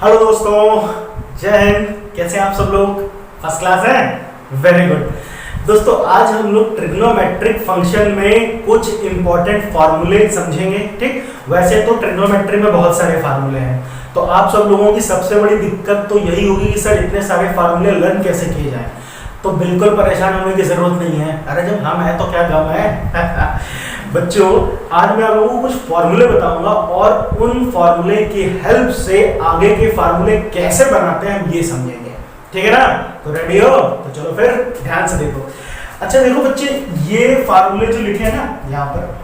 Hello दोस्तों, जय हिंद। कैसे हैं आप सब लोग? फर्स्ट क्लास हैं? Very good. दोस्तों, आज हम लोग ट्रिग्नोमेट्रिक फंक्शन में कुछ इंपॉर्टेंट फार्मूले समझेंगे। ठीक, वैसे तो ट्रिग्नोमेट्री में बहुत सारे फार्मूले हैं, तो आप सब लोगों की सबसे बड़ी दिक्कत तो यही होगी कि सर इतने सारे फार्मूले लर्न कैसे किए जाएं। तो बिल्कुल परेशान होने की जरूरत नहीं है। अरे जब हम हैं तो क्या गम है। बच्चों, आज मैं आप लोगों को कुछ फार्मूले बताऊंगा और उन फार्मूले की हेल्प से आगे के फार्मूले कैसे बनाते हैं हम ये समझेंगे। ठीक है ना? तो रेडी हो? तो चलो फिर ध्यान से देखो। अच्छा देखो बच्चे, ये फार्मूले जो लिखे हैं ना यहाँ पर,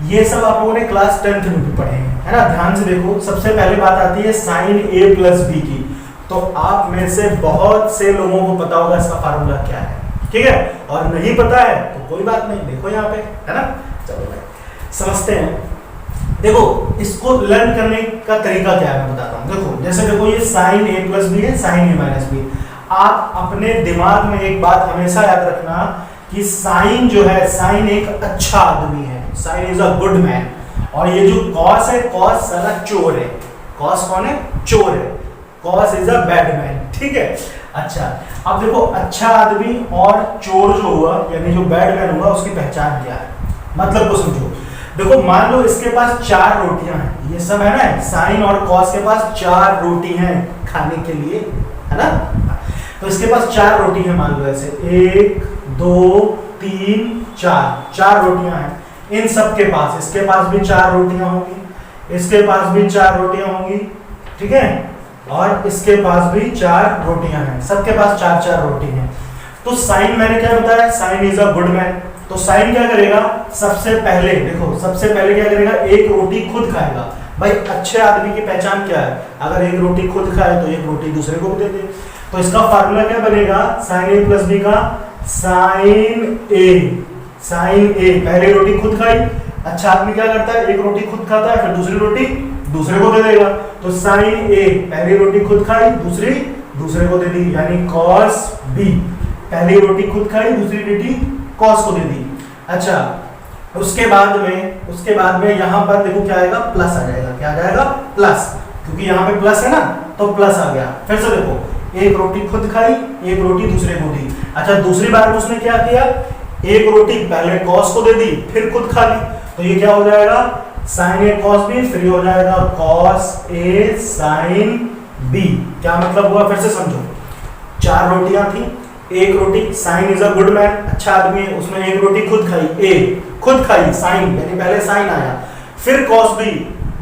ये सब आप लोगों ने क्लास 10th में भी पढ़े हैं, है ना? ध्यान से देखो। सबसे पहले बात आती है साइन ए प्लस बी की। तो आप में से बहुत से लोगों को पता होगा इसका फार्मूला क्या है। ठीक है, और नहीं पता है तो कोई बात नहीं, देखो यहाँ पे, है ना? चलो भाई समझते हैं। देखो, इसको लर्न करने का तरीका क्या है मैं बताता हूँ। देखो, जैसे देखो ये साइन ए प्लस बी है, साइन ए माइनस बी। आप अपने दिमाग में एक बात हमेशा याद रखना कि साइन जो है, साइन एक अच्छा आदमी है, sine is a good man. और ये जो कॉस है, कॉस साला चोर है। कॉस कौन है? चोर है। Cos is a bad man. ठीक है, अच्छा अब देखो, अच्छा आदमी और चोर जो हुआ यानी जो बैड मैन हुआ, उसकी पहचान क्या है, मतलब को समझो। देखो, मान लो इसके पास 4 रोटियां हैं, ये सब है ना, साइन और कॉस के पास 4 रोटी हैं खाने के लिए, है ना? तो इसके पास 4 रोटी है, मान लो ऐसे 1 2 3 4 रोटियां हैं इन सब के पास। इसके पास भी 4 रोटियां होंगी, इसके पास भी 4 रोटियां होंगी, ठीक है, और इसके पास भी 4 रोटियां हैं। सबके पास 4 रोटी हैं। तो साइन मैंने क्या बताया, sine is a good man. तो साइन क्या करेगा, सबसे पहले देखो, सबसे पहले क्या करेगा, एक रोटी खुद खाएगा। भाई अच्छे आदमी की पहचान क्या है? अगर एक रोटी खुद खाए तो एक रोटी दूसरे को भी दे दे। तो इसका फार्मूला क्या बनेगा, साइन ए प्लस बी का साइन ए। साइन ए, पहले रोटी खुद खाई। अच्छा आदमी क्या करता है, एक रोटी खुद खाता है, फिर दूसरी रोटी दूसरे को दे देगा। तो साइन ए, पहली रोटी खुद खाई, दूसरी दूसरे को दे दी, यानी कॉस बी। पहली रोटी खुद खाई, दूसरी रोटी कॉस को दे दी। अच्छा, उसके बाद में यहाँ पर देखो क्या आएगा, प्लस आ जाएगा। क्या आ जाएगा? प्लस, क्योंकि यहाँ पे प्लस है ना, तो प्लस आ गया। फिर से देखो, एक रोटी खुद खाई, एक रोटी दूसरे को दी। अच्छा, दूसरी बार में उसने क्या किया, एक रोटी पहले कॉस को दे दी, फिर खुद खा ली। तो ये क्या हो जाएगा, साइन ए कॉस बी, फिर हो जाएगा कॉस ए साइन बी। क्या मतलब हुआ, फिर से समझो। 4 रोटियां थी, एक रोटी, sign is a good man, अच्छा आदमी है, उसने एक रोटी खुद खाई, ए खुद खाई, साइन यानी पहले साइन आया, फिर कॉस बी,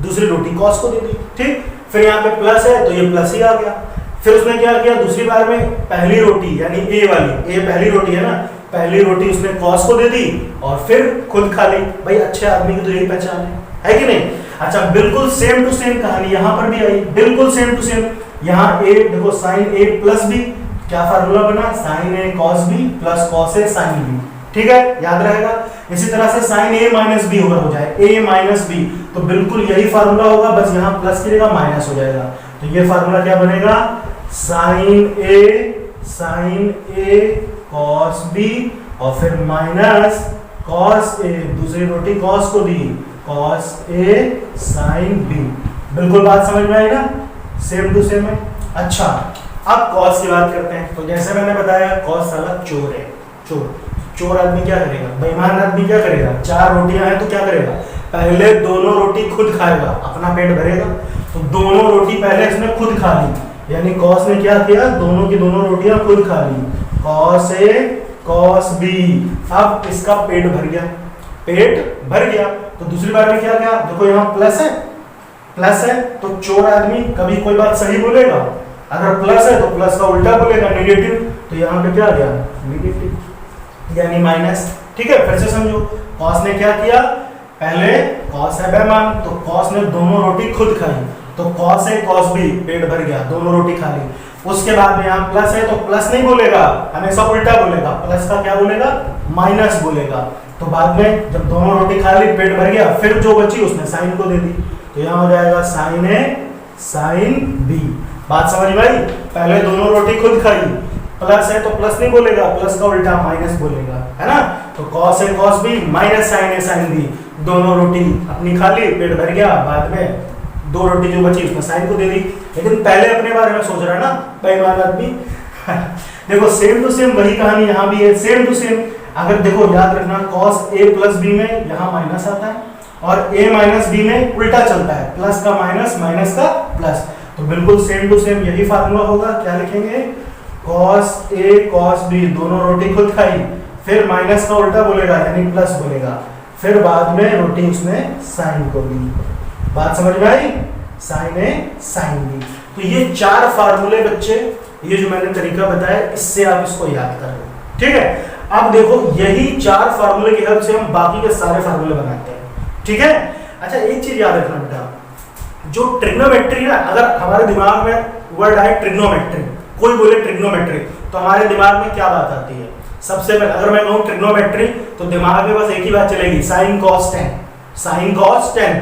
दूसरी रोटी कॉस को दे दी। ठीक, फिर यहाँ पे प्लस है तो ये प्लस ही आ गया। फिर उसने क्या किया, दूसरी बार में पहली रोटी यानी ए वाली, ए पहली रोटी है ना, पहली रोटी उसने कॉस को दे दी और फिर खुद खा ली। भाई अच्छे आदमी की तो यही पहचान है कि नहीं? अच्छा, बिल्कुल सेम टू सेम कहानी यहाँ पर भी आई, बिल्कुल सेम टू सेम। यहाँ ए देखो, साइन ए प्लस बी, क्या फार्मूला बना, sign A cos B plus cos A sine B. ठीक है, याद रहेगा। इसी तरह से साइन ए माइनस बी अगर हो जाए, ए माइनस बी, तो बिल्कुल यही फार्मूला होगा, बस यहाँ प्लस की जगह माइनस हो जाएगा। तो ये फार्मूला क्या बनेगा, साइन ए कॉस बी और फिर माइनस कॉस ए, दूसरी रोटी कॉस को दी, कॉस ए साइन बी। बिल्कुल बात समझ में आई ना, सेम टू सेम है। अच्छा, अब कॉस की बात करते हैं। तो जैसे मैंने बताया, कॉस साला चोर है। चोर आदमी क्या करेगा, बेईमान आदमी क्या करेगा, 4 रोटियां हैं तो क्या करेगा, पहले दोनों रोटी खुद खाएगा, अपना पेट भरेगा। तो दोनों रोटी पहले इसने खुद खा ली, यानी कॉस ने क्या किया, दोनों की दोनों रोटियां खुद खा ली, कॉस ए कॉस बी। अब इसका पेट भर गया, पेट भर गया। तो दूसरी बार में क्या किया, देखो यहाँ प्लस है, प्लस है, तो चोर आदमी कभी कोई बात सही बोलेगा, अगर प्लस है तो प्लस का उल्टा बोलेगा, नेगेटिव। तो यहाँ पे क्या आ गया, नेगेटिव यानी माइनस। ठीक है, फिर से समझो, कॉस ने क्या किया, पहले कॉस है बेईमान, तो कॉस ने दोनों रोटी खुद खाई, तो कॉस ए कॉस बी, पेट भर गया, दोनों रोटी खा ली। उसके बाद में यहाँ प्लस है तो प्लस नहीं बोलेगा, हमेशा उल्टा बोलेगा, प्लस का क्या बोलेगा, माइनस बोलेगा। तो बाद में जब दोनों रोटी खा ली, पेट भर गया, फिर जो बची उसने साइन को दे दी। तो यहाँ हो जाएगा साइन ए साइन बी। बात समझ में आई? पहले दोनों रोटी खुद खाई, प्लस है तो प्लस नहीं बोलेगा, प्लस का उल्टा माइनस बोलेगा, है ना? तो cos A cos B minus sign A sine B, दोनों रोटी अपनी खा ली, पेट भर गया, बाद में दो रोटी जो बची उसमें साइन को दे दी, लेकिन पहले अपने बारे में सोच रहा है ना बेईमान आदमी। देखो सेम टू सेम वही कहानी यहाँ भी है, सेम टू सेम। अगर देखो याद रखना cos a प्लस बी में यहाँ माइनस आता है और a माइनस बी में उल्टा चलता है, प्लस का माइनस माइनस का प्लस, तो बिल्कुल सेम टू सेम यही फार्मूला होगा। क्या लिखेंगे, cos a cos b, दोनों रोटी खुद खाई, फिर माइनस का उल्टा बोलेगा यानी प्लस बोलेगा, फिर बाद में रोटी उसने साइन को दी। बात समझ में आई, साइन ए साइन बी। तो ये चार फार्मूले बच्चे, ये जो मैंने तरीका बताया इससे आप इसको याद कर लो, ठीक है। अब देखो यही चार फार्मूले की हेल्प से हम बाकी के सारे फार्मूले बनाते हैं, ठीक है। अच्छा एक चीज याद रखना बेटा, जो ट्रिग्नोमेट्री ना, अगर हमारे दिमाग में वर्ड आए ट्रिग्नोमेट्री, कोई बोले ट्रिग्नोमेट्री, तो हमारे दिमाग में क्या बात आती है? सबसे पहले अगर मैं कहूँ ट्रिग्नोमेट्री तो दिमाग में बस एक ही बात चलेगी, sine cos tan, sine cos tan,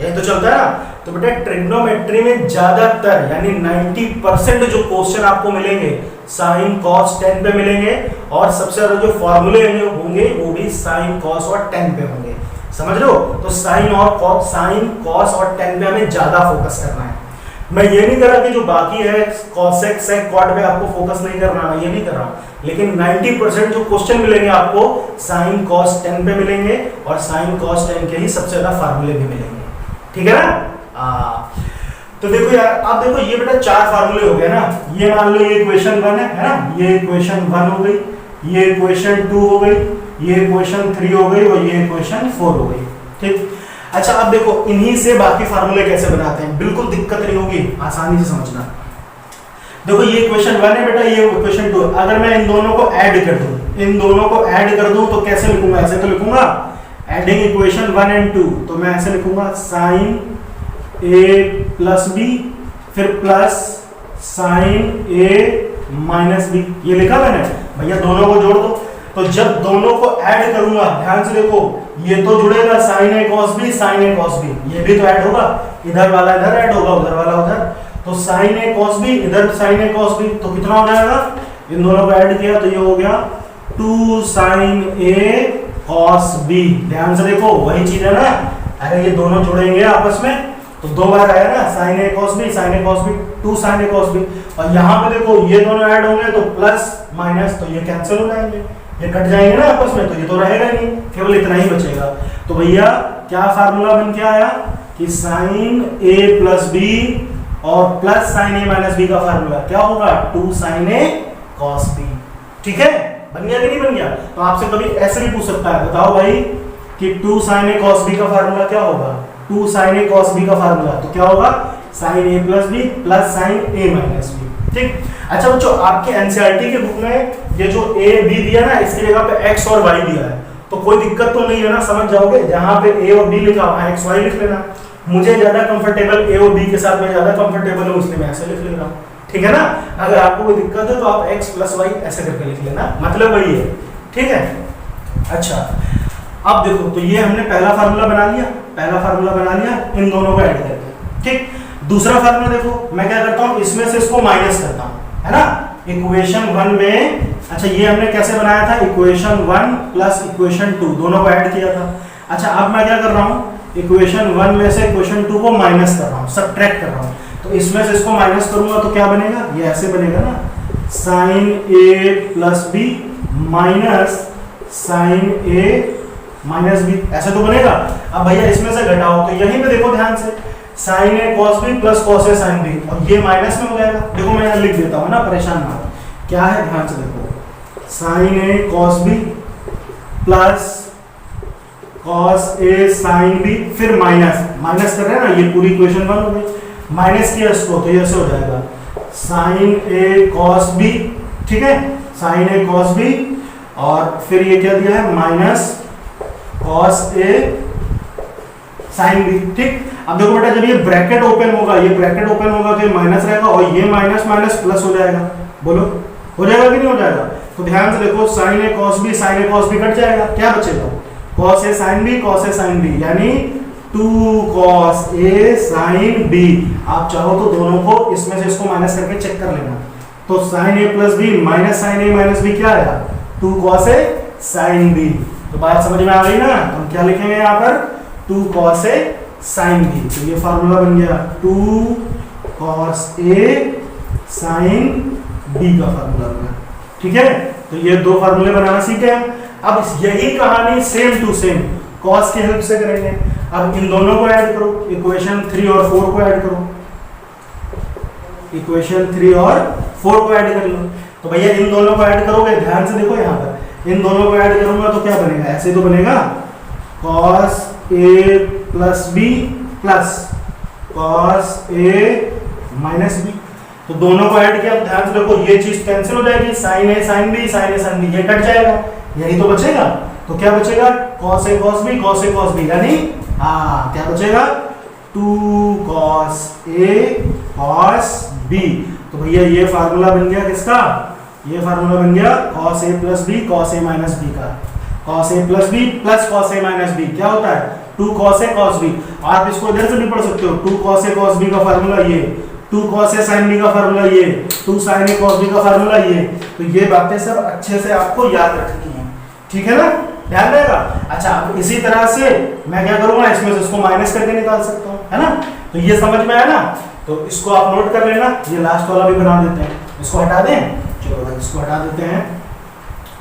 यही तो चलता है ना। तो बेटा ट्रिग्नोमेट्री में ज्यादातर यानी 90% जो क्वेश्चन आपको मिलेंगे साइन कॉस टेन पे मिलेंगे, और सबसे ज्यादा जो फॉर्मूले होंगे वो भी साइन कॉस और टेन पे होंगे, समझ लो। तो साइन कॉस और टेन पे हमें ज्यादा फोकस करना है। मैं ये नहीं कर रहा कि जो बाकी है कॉसेक सेक कॉट पे आपको फोकस नहीं करना, मैं ये नहीं कर रहा हूँ, लेकिन 90% जो क्वेश्चन मिलेंगे आपको साइन कॉस टेन पे मिलेंगे, और साइन कॉस टेन के ही सबसे ज्यादा फार्मूले भी मिलेंगे, ठीक है ना। तो देखो यार, अब देखो ये बेटा चार फार्मूले हो गए ना। ये मान लो ये इक्वेशन 1 है ना, ये इक्वेशन 1 हो गई, ये इक्वेशन 2 हो गई, ये इक्वेशन 3 हो गई और ये इक्वेशन 4 हो गई, ठीक। अच्छा अब देखो इन्हीं से बाकी फार्मूले कैसे बनाते हैं, बिल्कुल दिक्कत नहीं होगी, आसानी से समझना। देखो ये इक्वेशन 1 है बेटा, ये इक्वेशन 2। अगर मैं इन दोनों को ऐड कर दूं, इन दोनों को ऐड कर दूं तो कैसे लिखूंगा? ऐसे तो लिखूंगा, एडिंग इक्वेशन 1 एंड 2, तो मैं ऐसे लिखूंगा साइन a प्लस बी, फिर plus sine a minus B, ये लिखा मैंने भैया, दोनों को जोड़ दो। तो जब दोनों को ऐड करूंगा, ध्यान से देखो, ये तो जुड़ेगा sine a cos b, sine a cos b, ये भी तो ऐड होगा, इधर वाला इधर ऐड होगा, उधर वाला उधर, तो साइन a cos b इधर साइन a cos b, तो कितना हो जाएगा? इन दोनों को ऐड किया तो ये हो गया 2 साइन a cos b। ध्यान से देखो वही चीज है ना, अरे ये दोनों जुड़ेंगे आपस में तो दो बार आया ना, sine a cos b, sine a cos b, 2 sine a cos b, और यहाँ पे देखो ये दोनों ऐड होंगे तो प्लस माइनस, तो ये कैंसिल हो जाएंगे, ये कट जाएंगे ना आपस में, तो ये तो रहेगा नहीं, केवल इतना ही बचेगा। तो भैया क्या फार्मूला बन के आया कि साइन a प्लस b और plus sine a minus b का फार्मूला क्या होगा? 2 साइन a cos b, ठीक है। बन गया कि नहीं बन गया? तो आपसे कभी ऐसे भी पूछ सकता है, बताओ भाई कि 2 साइन a cos b का फार्मूला क्या होगा? 2 साइन a cos b का फार्मूला तो क्या होगा? Sine a plus b plus sine a minus b, ठीक। अच्छा बच्चों आपके एनसीईआरटी के बुक में ये जो a b दिया ना, इसकी जगह पे x और y दिया है, तो कोई दिक्कत तो नहीं है ना, समझ जाओगे। जहां पे a और b लिखा वहां x y लिख लेना। मुझे ज्यादा कंफर्टेबल a और b के साथ मैं ज्यादा कंफर्टेबल हूं, इसलिए मैं ऐसे लिख ले रहा हूं, ठीक है ना। अगर आपको कोई दिक्कत है तो आप x प्लस y ऐसे करके लिख लेना, मतलब वही है, ठीक है। अच्छा अब देखो, तो ये हमने पहला फार्मूला बना लिया, पहला फार्मूला बना लिया इन दोनों को ऐड करके, ठीक। दूसरा फार्मूला देखो, मैं क्या करता हूँ, इसमें से इसको माइनस करता हूँ, है ना। इक्वेशन 1 में, अच्छा ये हमने कैसे बनाया था? इक्वेशन 1 प्लस इक्वेशन 2 दोनों को ऐड किया था। अच्छा अब मैं क्या कर रहा हूँ, इक्वेशन 1 में से इक्वेशन 2 को माइनस कर रहा हूँ, सब्ट्रैक्ट कर रहा हूँ। तो इसमें से इसको माइनस करूंगा तो क्या बनेगा? ये ऐसे बनेगा ना, sine a plus B minus sine a minus B, ऐसे तो बनेगा। अब भैया इसमें से घटाओ, तो यहीं पे देखो ध्यान से, sine a cos b plus cos a sin b, और ये माइनस में हो जाएगा। देखो मैं यहाँ लिख देता हूँ ना, परेशान मत, क्या है ध्यान से देखो, sine a cos b plus cos a sin b, फिर माइनस माइनस कर रहे हैं ना, ये पूरी इक्वेशन 1 हो गई, माइनस किया इसको तो ये ऐसे हो जाएगा साइन a cos b, ठीक है, साइन a cos b, और फिर ये क्या दिया है minus cos a sin b, ठीक। अब देखो बेटा जब ये ब्रैकेट ओपन होगा, ये ब्रैकेट ओपन होगा तो ये माइनस रहेगा, और ये माइनस माइनस प्लस हो जाएगा, बोलो हो जाएगा कि नहीं हो जाएगा? तो ध्यान से देखो, sin a cos b sin a cos b cut जाएगा, क्या बचेगा? cos a sin b cos a sin b, यानी 2 cos a sin b। आप चाहो तो दोनों को इसमें से इसको माइनस करके चेक कर लेना। तो sin a plus b minus sin a minus b क्या आएगा? 2 cos a sin b। तो बात समझ में आ गई ना? तो हम क्या लिखेंगे यहाँ पर? 2 cos a साइन बी। तो ये फार्मूला बन गया 2 cos A साइन बी का फार्मूला बना। ठीक है, तो ये दो फार्मूले बनाना सीखे हम। अब यही कहानी सेम टू सेम cos की हेल्प से करेंगे। अब इन दोनों को ऐड करो, इक्वेशन 3 और 4 को ऐड करो, इक्वेशन 3 और 4 को ऐड कर लो। तो भैया इन दोनों को ऐड करोगे, ध्यान से देखो यहाँ पर, इन दोनों को ऐड करूंगा तो क्या बनेगा, ऐसे तो बनेगा cos A plus B plus cos A minus B. तो दोनों को ऐड किया, ध्यान से देखो ये चीज कैंसिल हो जाएगी, sin A sin B sin A sin B ये कट जाएगा, यही तो बचेगा। तो क्या बचेगा, cos A cos B cos A cos B, यानी क्या बचेगा 2 cos A cos B। तो भैया ये फार्मूला बन गया किसका, ये फार्मूला बन गया cos A plus B cos A minus B का। cos A plus B plus cos A minus B क्या होता है 2 cos A cos B। आप इसको इधर से भी पढ़ सकते हो, 2 cos A cos B का फार्मूला ये, 2 cos A sin B का फार्मूला ये, 2 sin A cos B का फार्मूला ये। तो ये बातें सब अच्छे से आपको याद रखनी है, ठीक है ना, ध्यान रहेगा। अच्छा, अब इसी तरह से मैं क्या करूंगा, इसमें से इसको माइनस करके निकाल सकता हूँ, है ना। तो ये समझ में आया ना, तो इसको आप नोट कर लेना। ये लास्ट वाला भी बना देते हैं, इसको हटा दें, चलो भाई इसको हटा देते हैं।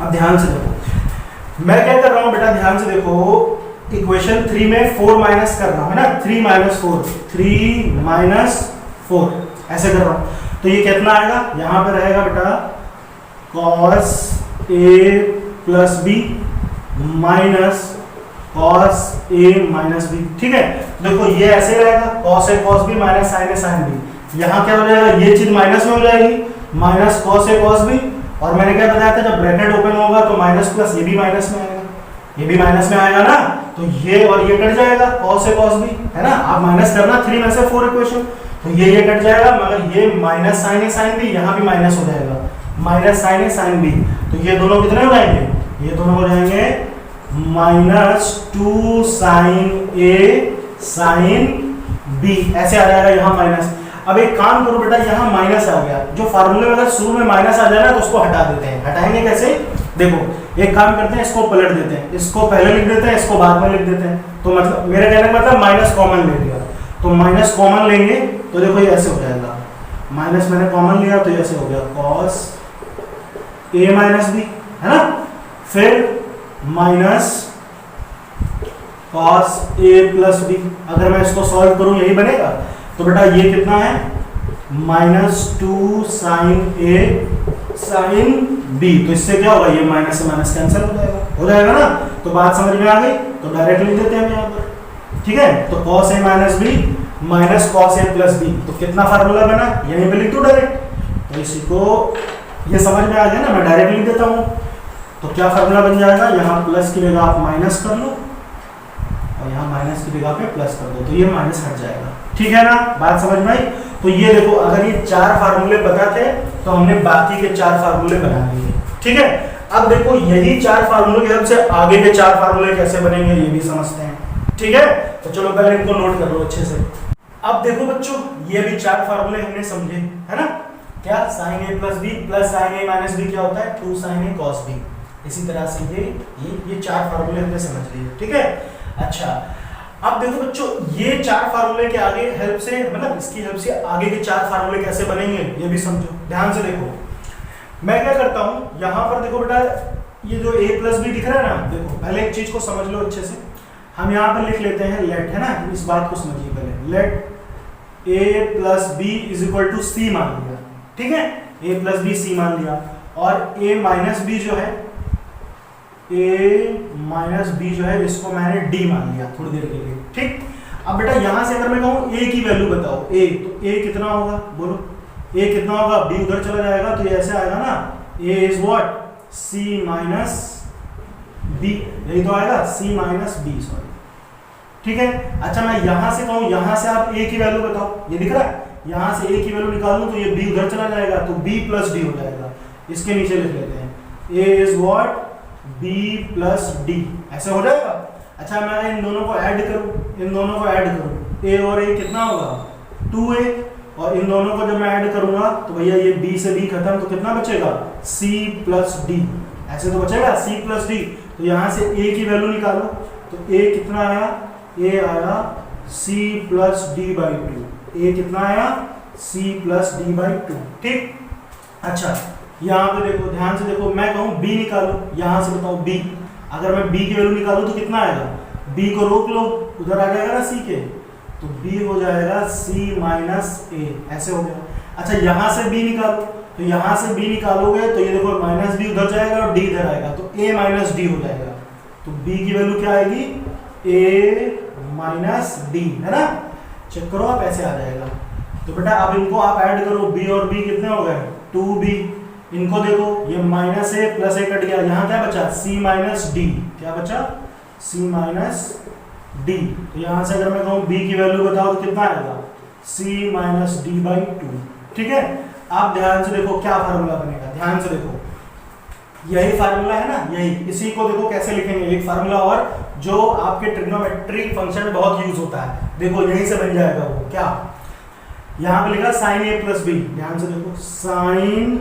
अब ध्यान से देखो मैं क्या कर रहा हूँ बेटा, ध्यान से देखो, इक्वेशन 3 में 4 माइनस कर रहा हूँ, है ना, 3 माइनस 4, 3 माइनस 4 ऐसे कर रहा हूँ। तो ये कितना आएगा, यहाँ पे रहेगा बेटा cos A plus B minus cos A minus B. ठीक है, देखो ये ऐसे रहेगा cos A cos B minus sin A sin B। यहाँ क्या हो जाएगा, ये चीज माइनस में हो जाएगी, minus cos A cos B। और मैंने क्या बताया था, जब ब्रैकेट ओपन होगा तो माइनस प्लस ये भी माइनस में आएगा, ये भी माइनस में आएगा ना। तो ये और ये कट जाएगा cos A cos B, है ना। आप माइनस करना 3 में से 4 इक्वेशन, तो ये कट जाएगा, मगर ये minus sin A sin B यहाँ भी माइनस हो जाएगा, minus sin A sin B। तो ये दोनों कितने हो जाएंगे, ये दोनों हो जाएंगे minus 2 sin A sin B, ऐसे आ जाएगा यहाँ माइनस। अब एक काम करो बेटा, यहाँ माइनस आ गया, जो फार्मूले में अगर शुरू में माइनस आ जाए ना तो उसको हटा देते हैं। हटाएंगे कैसे, देखो एक काम करते हैं, इसको पलट देते हैं, इसको पहले लिख देते हैं, इसको बाद में लिख देते हैं। तो मतलब मेरे कहने का मतलब माइनस कॉमन ले लिया, तो माइनस कॉमन लेंगे तो देखो ये ऐसे हो जाएगा, माइनस मैंने कॉमन लिया तो ये ऐसे हो गया cos A माइनस बी, है ना। फिर minus cos A plus B, अगर मैं इसको सॉल्व करूं यही बनेगा। तो बेटा ये कितना है, minus 2 sin A sin B। तो इससे क्या होगा, ये माइनस से माइनस कैंसिल हो जाएगा ना। तो बात समझ में आ गई, तो डायरेक्ट लिख देते हैं हम यहाँ पर, ठीक है। तो cos A minus B minus cos A plus B, तो कितना फार्मूला बना, यहीं पे लिख दो डायरेक्ट। तो इसी को ये समझ में आ गया ना, मैं डायरेक्ट लिख देता हूँ। तो क्या फार्मूला बन जाएगा, यहाँ प्लस की जगह आप माइनस कर लो और यहाँ माइनस की जगह पे प्लस कर दो, तो ये माइनस हट जाएगा, ठीक है ना, बात समझ में आई। तो ये देखो, अगर ये 4 फार्मूले पता थे तो हमने बाकी के 4 फार्मूले बना लिए, ठीक है। अब देखो यही 4 फार्मूले की हेल्प से आगे के 4 फार्मूले कैसे बनेंगे ये भी समझते हैं, ठीक है। तो चलो पहले इनको नोट कर लो अच्छे से। अब देखो बच्चों, ये भी 4 फार्मूले हमने समझे, है ना। क्या, sin A plus B plus sin A minus B क्या होता है 2 sin A cos B। इसी तरह से ये 4 फार्मूले हमने समझ लिए, ठीक है। अच्छा, अब देखो बच्चों, ये 4 फार्मूले के आगे हेल्प से, मतलब इसकी हेल्प से आगे के 4 फार्मूले कैसे बनेंगे ये भी समझो, ध्यान से देखो। मैं क्या करता हूँ, यहाँ पर देखो बेटा, ये जो A प्लस बी दिख रहा है ना, देखो पहले एक चीज को समझ लो अच्छे से। हम यहाँ पर लिख लेते हैं लेट, है ना, इस बात को समझिए पहले। Let A plus B is equal to C मान लिया, ठीक है। A प्लस बी C मान लिया, और A माइनस बी जो है, A माइनस बी जो है, इसको मैंने D मान लिया थोड़ी देर के लिए, ठीक। अब बेटा यहाँ से अगर मैं कहूँ A की वैल्यू बताओ, A, तो A कितना होगा, बोलो A कितना होगा, B उधर चला जाएगा तो ये ऐसे आएगा ना, A is what, C minus B, यही तो आएगा, C माइनस B, सॉरी, ठीक है। अच्छा, मैं यहाँ से कहूँ, यहाँ से आप A की वैल्यू बताओ, ये दिख रहा है, यहाँ से A की वैल्यू निकालूं तो ये B उधर चला जाएगा, तो B प्लस D हो जाएगा। इसके नीचे लिख लेते हैं, A is what, B plus D, ऐसे हो जाएगा। अच्छा, मैं इन दोनों को ऐड करूं, इन दोनों को ऐड करूं, A और A कितना होगा 2A, और इन दोनों को जब मैं ऐड करूंगा तो भैया ये B से B खत्म, तो कितना बचेगा C प्लस D, ऐसे तो बचेगा C प्लस D। तो यहाँ से A की वैल्यू निकालो, तो A कितना आया, A आया C plus D by two. A कितना आया, C plus D by two. ठीक, अच्छा यहाँ पे देखो, ध्यान से देखो, मैं कहूँ बी निकालो, यहाँ से बताओ बी, अगर मैं बी की वैल्यू निकालूं तो कितना आएगा, बी को रोक लो, उधर आ जाएगा ना सी के, तो बी हो जाएगा सी माइनस ए, ऐसे हो गया। अच्छा यहाँ से बी निकालो, तो यहाँ से बी निकालोगे तो ये देखो माइनस बी उधर जाएगा और डी इधर आएगा, तो ए माइनस डी हो जाएगा। तो बी की वैल्यू क्या आएगी, ए माइनस डी, है ना। चेक करो आप, ऐसे आ जाएगा। तो बेटा अब इनको आप ऐड करो, बी और बी कितने हो गए, 2b। इनको देखो, ये माइनस ए प्लस ए कट गया, यहाँ क्या बचा, सी माइनस डी, क्या बचा, सी माइनस डी। तो यहाँ से अगर मैं कहूँ b की वैल्यू बताओ तो कितना आएगा, c minus D by two. ठीक है, आप ध्यान से देखो क्या फार्मूला बनेगा, ध्यान से देखो, यही फार्मूला है ना, यही, इसी को देखो कैसे लिखेंगे, एक फार्मूला और जो आपके ट्रिग्नोमेट्रिक फंक्शन में बहुत यूज होता है, देखो यहीं से बन जाएगा वो, क्या, यहाँ पे लिखा साइन ए प्लस बी, ध्यान से देखो, साइन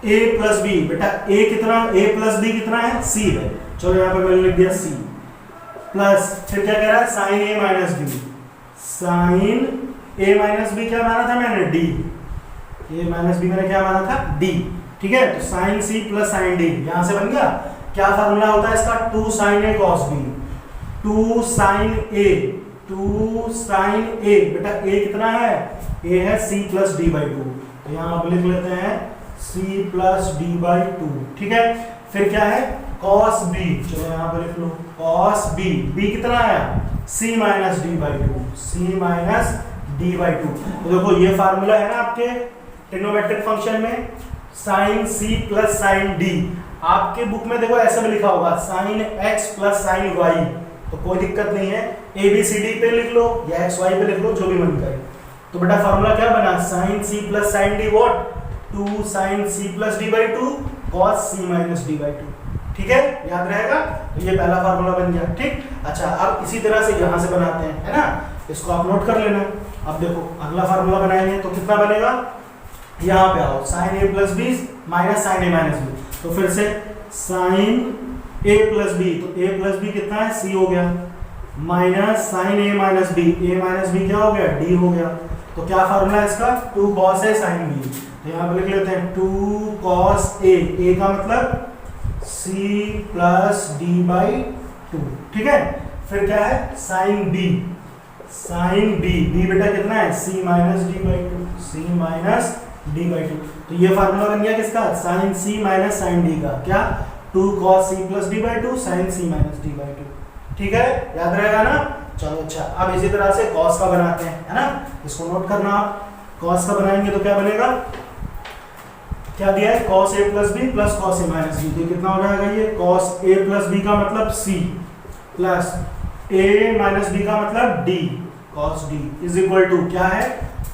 ए प्लस बी, बेटा ए कितना, ए प्लस बी कितना है, सी है, चलो यहाँ पे मैंने लिख दिया सी, प्लस फिर क्या कह रहा है, साइन ए माइनस बी, साइन ए माइनस बी क्या माना था मैंने, डी, ए माइनस बी मैंने क्या माना था, डी। ठीक है, तो sine C plus sine D, यहां से बन गया। क्या फार्मूला होता है इसका, 2 sine A cos B, 2 sine A, 2 sine A, बेटा ए कितना है, ए है C plus D by two, तो यहाँ आप लिख लेते हैं C plus D by two. ठीक है, फिर क्या है, कॉस बी, चलो यहाँ पे लिख लो कॉस बी, बी कितना है, C minus D by two, C minus D by two. तो देखो ये फार्मूला है ना आपके ट्रिग्नोमेट्रिक फंक्शन में, sine C plus sine D, आपके बुक में देखो ऐसा भी लिखा होगा sine X plus sine Y, तो कोई दिक्कत नहीं है, ए बी सी डी पे लिख लो या एक्स वाई पे लिख लो, जो भी मन करे। तो बेटा फार्मूला क्या बना, sine C plus sine D what, 2 sine C plus D by two cos C minus D by two. ठीक है, याद रहेगा, तो ये पहला फार्मूला बन गया। ठीक, अच्छा अब इसी तरह से यहाँ से बनाते हैं, है ना, इसको आप नोट कर लेना। अब देखो अगला फार्मूला बनाएंगे तो कितना बनेगा, यहाँ पे आओ, साइन ए प्लस बी माइनस साइन ए माइनस बी, तो फिर से साइन ए प्लस बी, तो ए प्लस बी कितना है, सी हो गया, माइनस साइन ए माइनस बी, ए माइनस बी क्या हो गया, डी हो गया। तो क्या फार्मूला है इसका, 2 कॉस ए साइन बी, तो यहाँ पे लिख लेते हैं 2 कॉस ए का मतलब C plus D by two. ठीक है, फिर क्या है, sine B, sine B, B बेटा कितना है, C minus D by two, C minus D by two. तो ये फार्मूला बन गया किसका, sine C minus sine D का, क्या, 2 cos C plus D by two sine C minus D by two. ठीक है, याद रहेगा ना। चलो अच्छा, अब इसी तरह से कॉस का बनाते हैं, है ना, इसको नोट करना आप, कॉस का बनाएंगे तो क्या बनेगा, क्या दिया है, cos A plus B plus cos A minus B, तो कितना हो जाएगा ये, कॉस ए प्लस बी का मतलब C plus A minus B का मतलब D, cos D is equal to क्या है,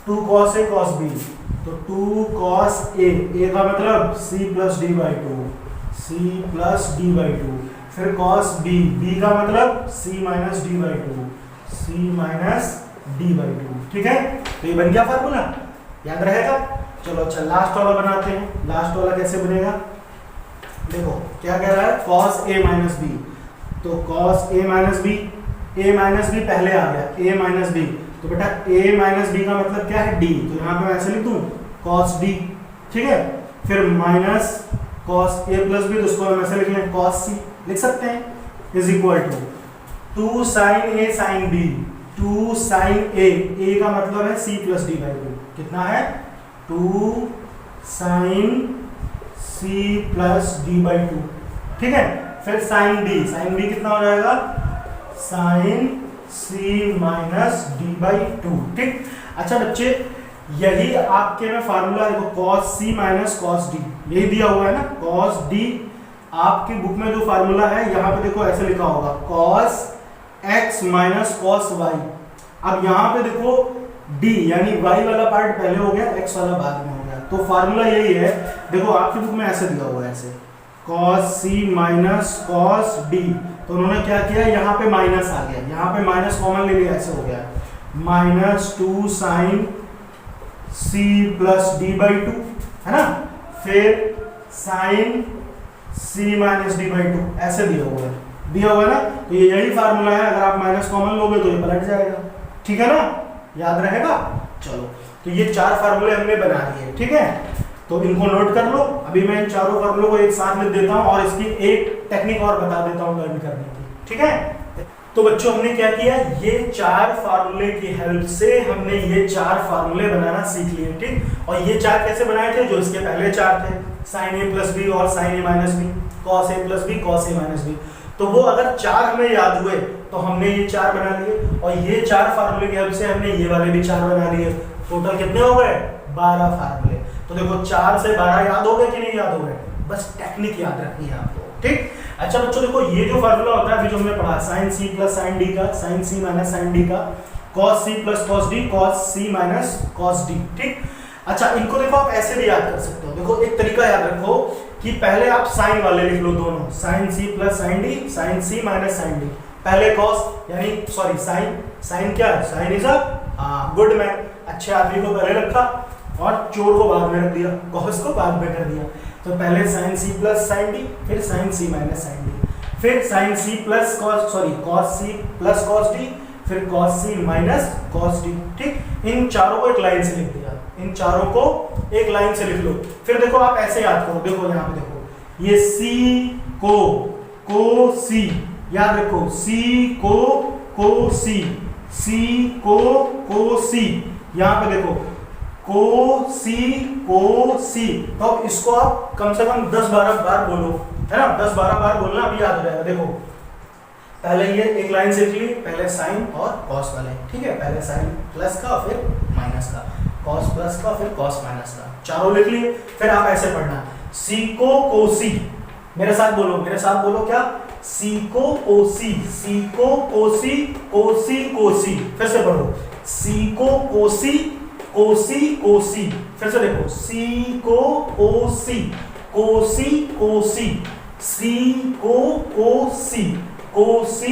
2 कॉस ए कॉस बी, तो 2 कॉस ए का मतलब C plus D by two, C plus D by two, फिर कॉस बी, बी का मतलब C minus D by two, C minus D by two. ठीक है, तो ये बन गया फार्मूला, याद रहेगा। चलो अच्छा, लास्ट वाला बनाते हैं, लास्ट वाला कैसे बनेगा, देखो क्या कह रहा है, कॉस ए माइनस बी, तो cos A minus B, A minus B पहले आ गया, ए माइनस बी, तो बेटा ए माइनस बी का मतलब क्या है, डी, तो यहाँ पे मैं ऐसे लिख दूँ कॉस डी। ठीक है, फिर minus cos A plus B, तो उसको हम ऐसे लिख लें कॉस सी, लिख सकते हैं, is equal to 2 sine A sine B, 2 sine A का मतलब है C plus D by two, कितना है, 2 sine C plus D by two. ठीक है, फिर साइन बी कितना हो जाएगा, sine C minus D by two. ठीक, अच्छा बच्चे, यही आपके में फार्मूला देखो, cos C minus cos D, यही दिया हुआ है ना, कॉस डी, आपकी बुक में जो फार्मूला है यहाँ पे देखो ऐसे लिखा होगा, cos X minus cos Y. अब यहाँ पे देखो d यानी y वाला पार्ट पहले हो गया, x वाला बाद में हो गया, तो फार्मूला यही है, देखो आपकी बुक में ऐसे दिया हुआ है, ऐसे cos c minus cos d, तो उन्होंने क्या किया, यहाँ पे माइनस आ गया, यहाँ पे माइनस कॉमन ले लिया, ऐसे हो गया minus 2 sine c plus D by two, है ना, फिर sine c minus D by two, ऐसे दिया हुआ है ना, तो ये यही फार्मूला है, अगर आप माइनस कॉमन लोगे तो ये पलट जाएगा। ठीक है ना, याद रहेगा। चलो, तो ये 4 फार्मूले हमने बना लिए, ठीक है, तो इनको नोट कर लो। अभी मैं इन चारों फार्मूलों को एक साथ लिख देता हूं और इसकी एक टेक्निक और बता देता हूं लर्न करने की, ठीक है। तो बच्चों हमने क्या किया, ये 4 फार्मूले की हेल्प से हमने ये 4 फार्मूले बनाना सीख लिए, ठीक। और ये 4 कैसे बनाए थे, जो इसके पहले 4 थे, sin a प्लस बी और sin a minus B, cos a plus B, cos a minus B. तो वो अगर 4 हमें याद हुए तो हमने ये 4 बना लिए, और ये 4 फार्मूले की हेल्प से हमने ये वाले भी 4 बना लिए। टोटल कितने हो गए, 12 फार्मूले। तो देखो 4 से 12 याद हो गए कि नहीं याद हो गए, बस टेक्निक याद रखनी है आपको, ठीक। अच्छा बच्चों देखो, ये जो फार्मूला होता है अभी जो हमने पढ़ा, sin c plus sin d का, sin c minus sin d का, cos c plus cos d, cos c minus cos d, ठीक। अच्छा, इनको देखो आप ऐसे भी याद कर सकते हो। देखो एक तरीका याद रखो कि पहले आप sin वाले लिख लो दोनों, sin c plus sin d, sin c minus sin d। पहले cos यानी सॉरी sin क्या है, sin is a good man, अच्छे आदमी को पहले रखा और चोर को बाद में रख दिया, cos को बाद में कर दिया। तो पहले sin c plus sin d, फिर sin c minus sin d, फिर sin c plus cos c plus cos d, फिर cos c minus cos d, ठीक। इन चारों को एक लाइन से लिख दिया, इन चारों को एक लाइन से लिख लो। फिर देखो आप ऐसे याद करो, देखो यहाँ पे देखो, ये c को c याद रखो, c को c, c को c, यहाँ पे देखो को सी, तो अब इसको आप कम से कम 10-12 बार बोलो, है ना, 10-12 बार बोलना, अभी याद हो जाएगा। देखो पहले ये एक लाइन से लिख ली, पहले साइन और कॉस वाले, ठीक है, पहले साइन प्लस का फिर माइनस का, कॉस प्लस का फिर कॉस माइनस का, चारों लिख लिए। फिर आप ऐसे पढ़ना, सी को सी, मेरे साथ बोलो क्या, सी को सी, सी को सी, फिर से पढ़ो, सी को सी, फिर से देखो, सी को सी,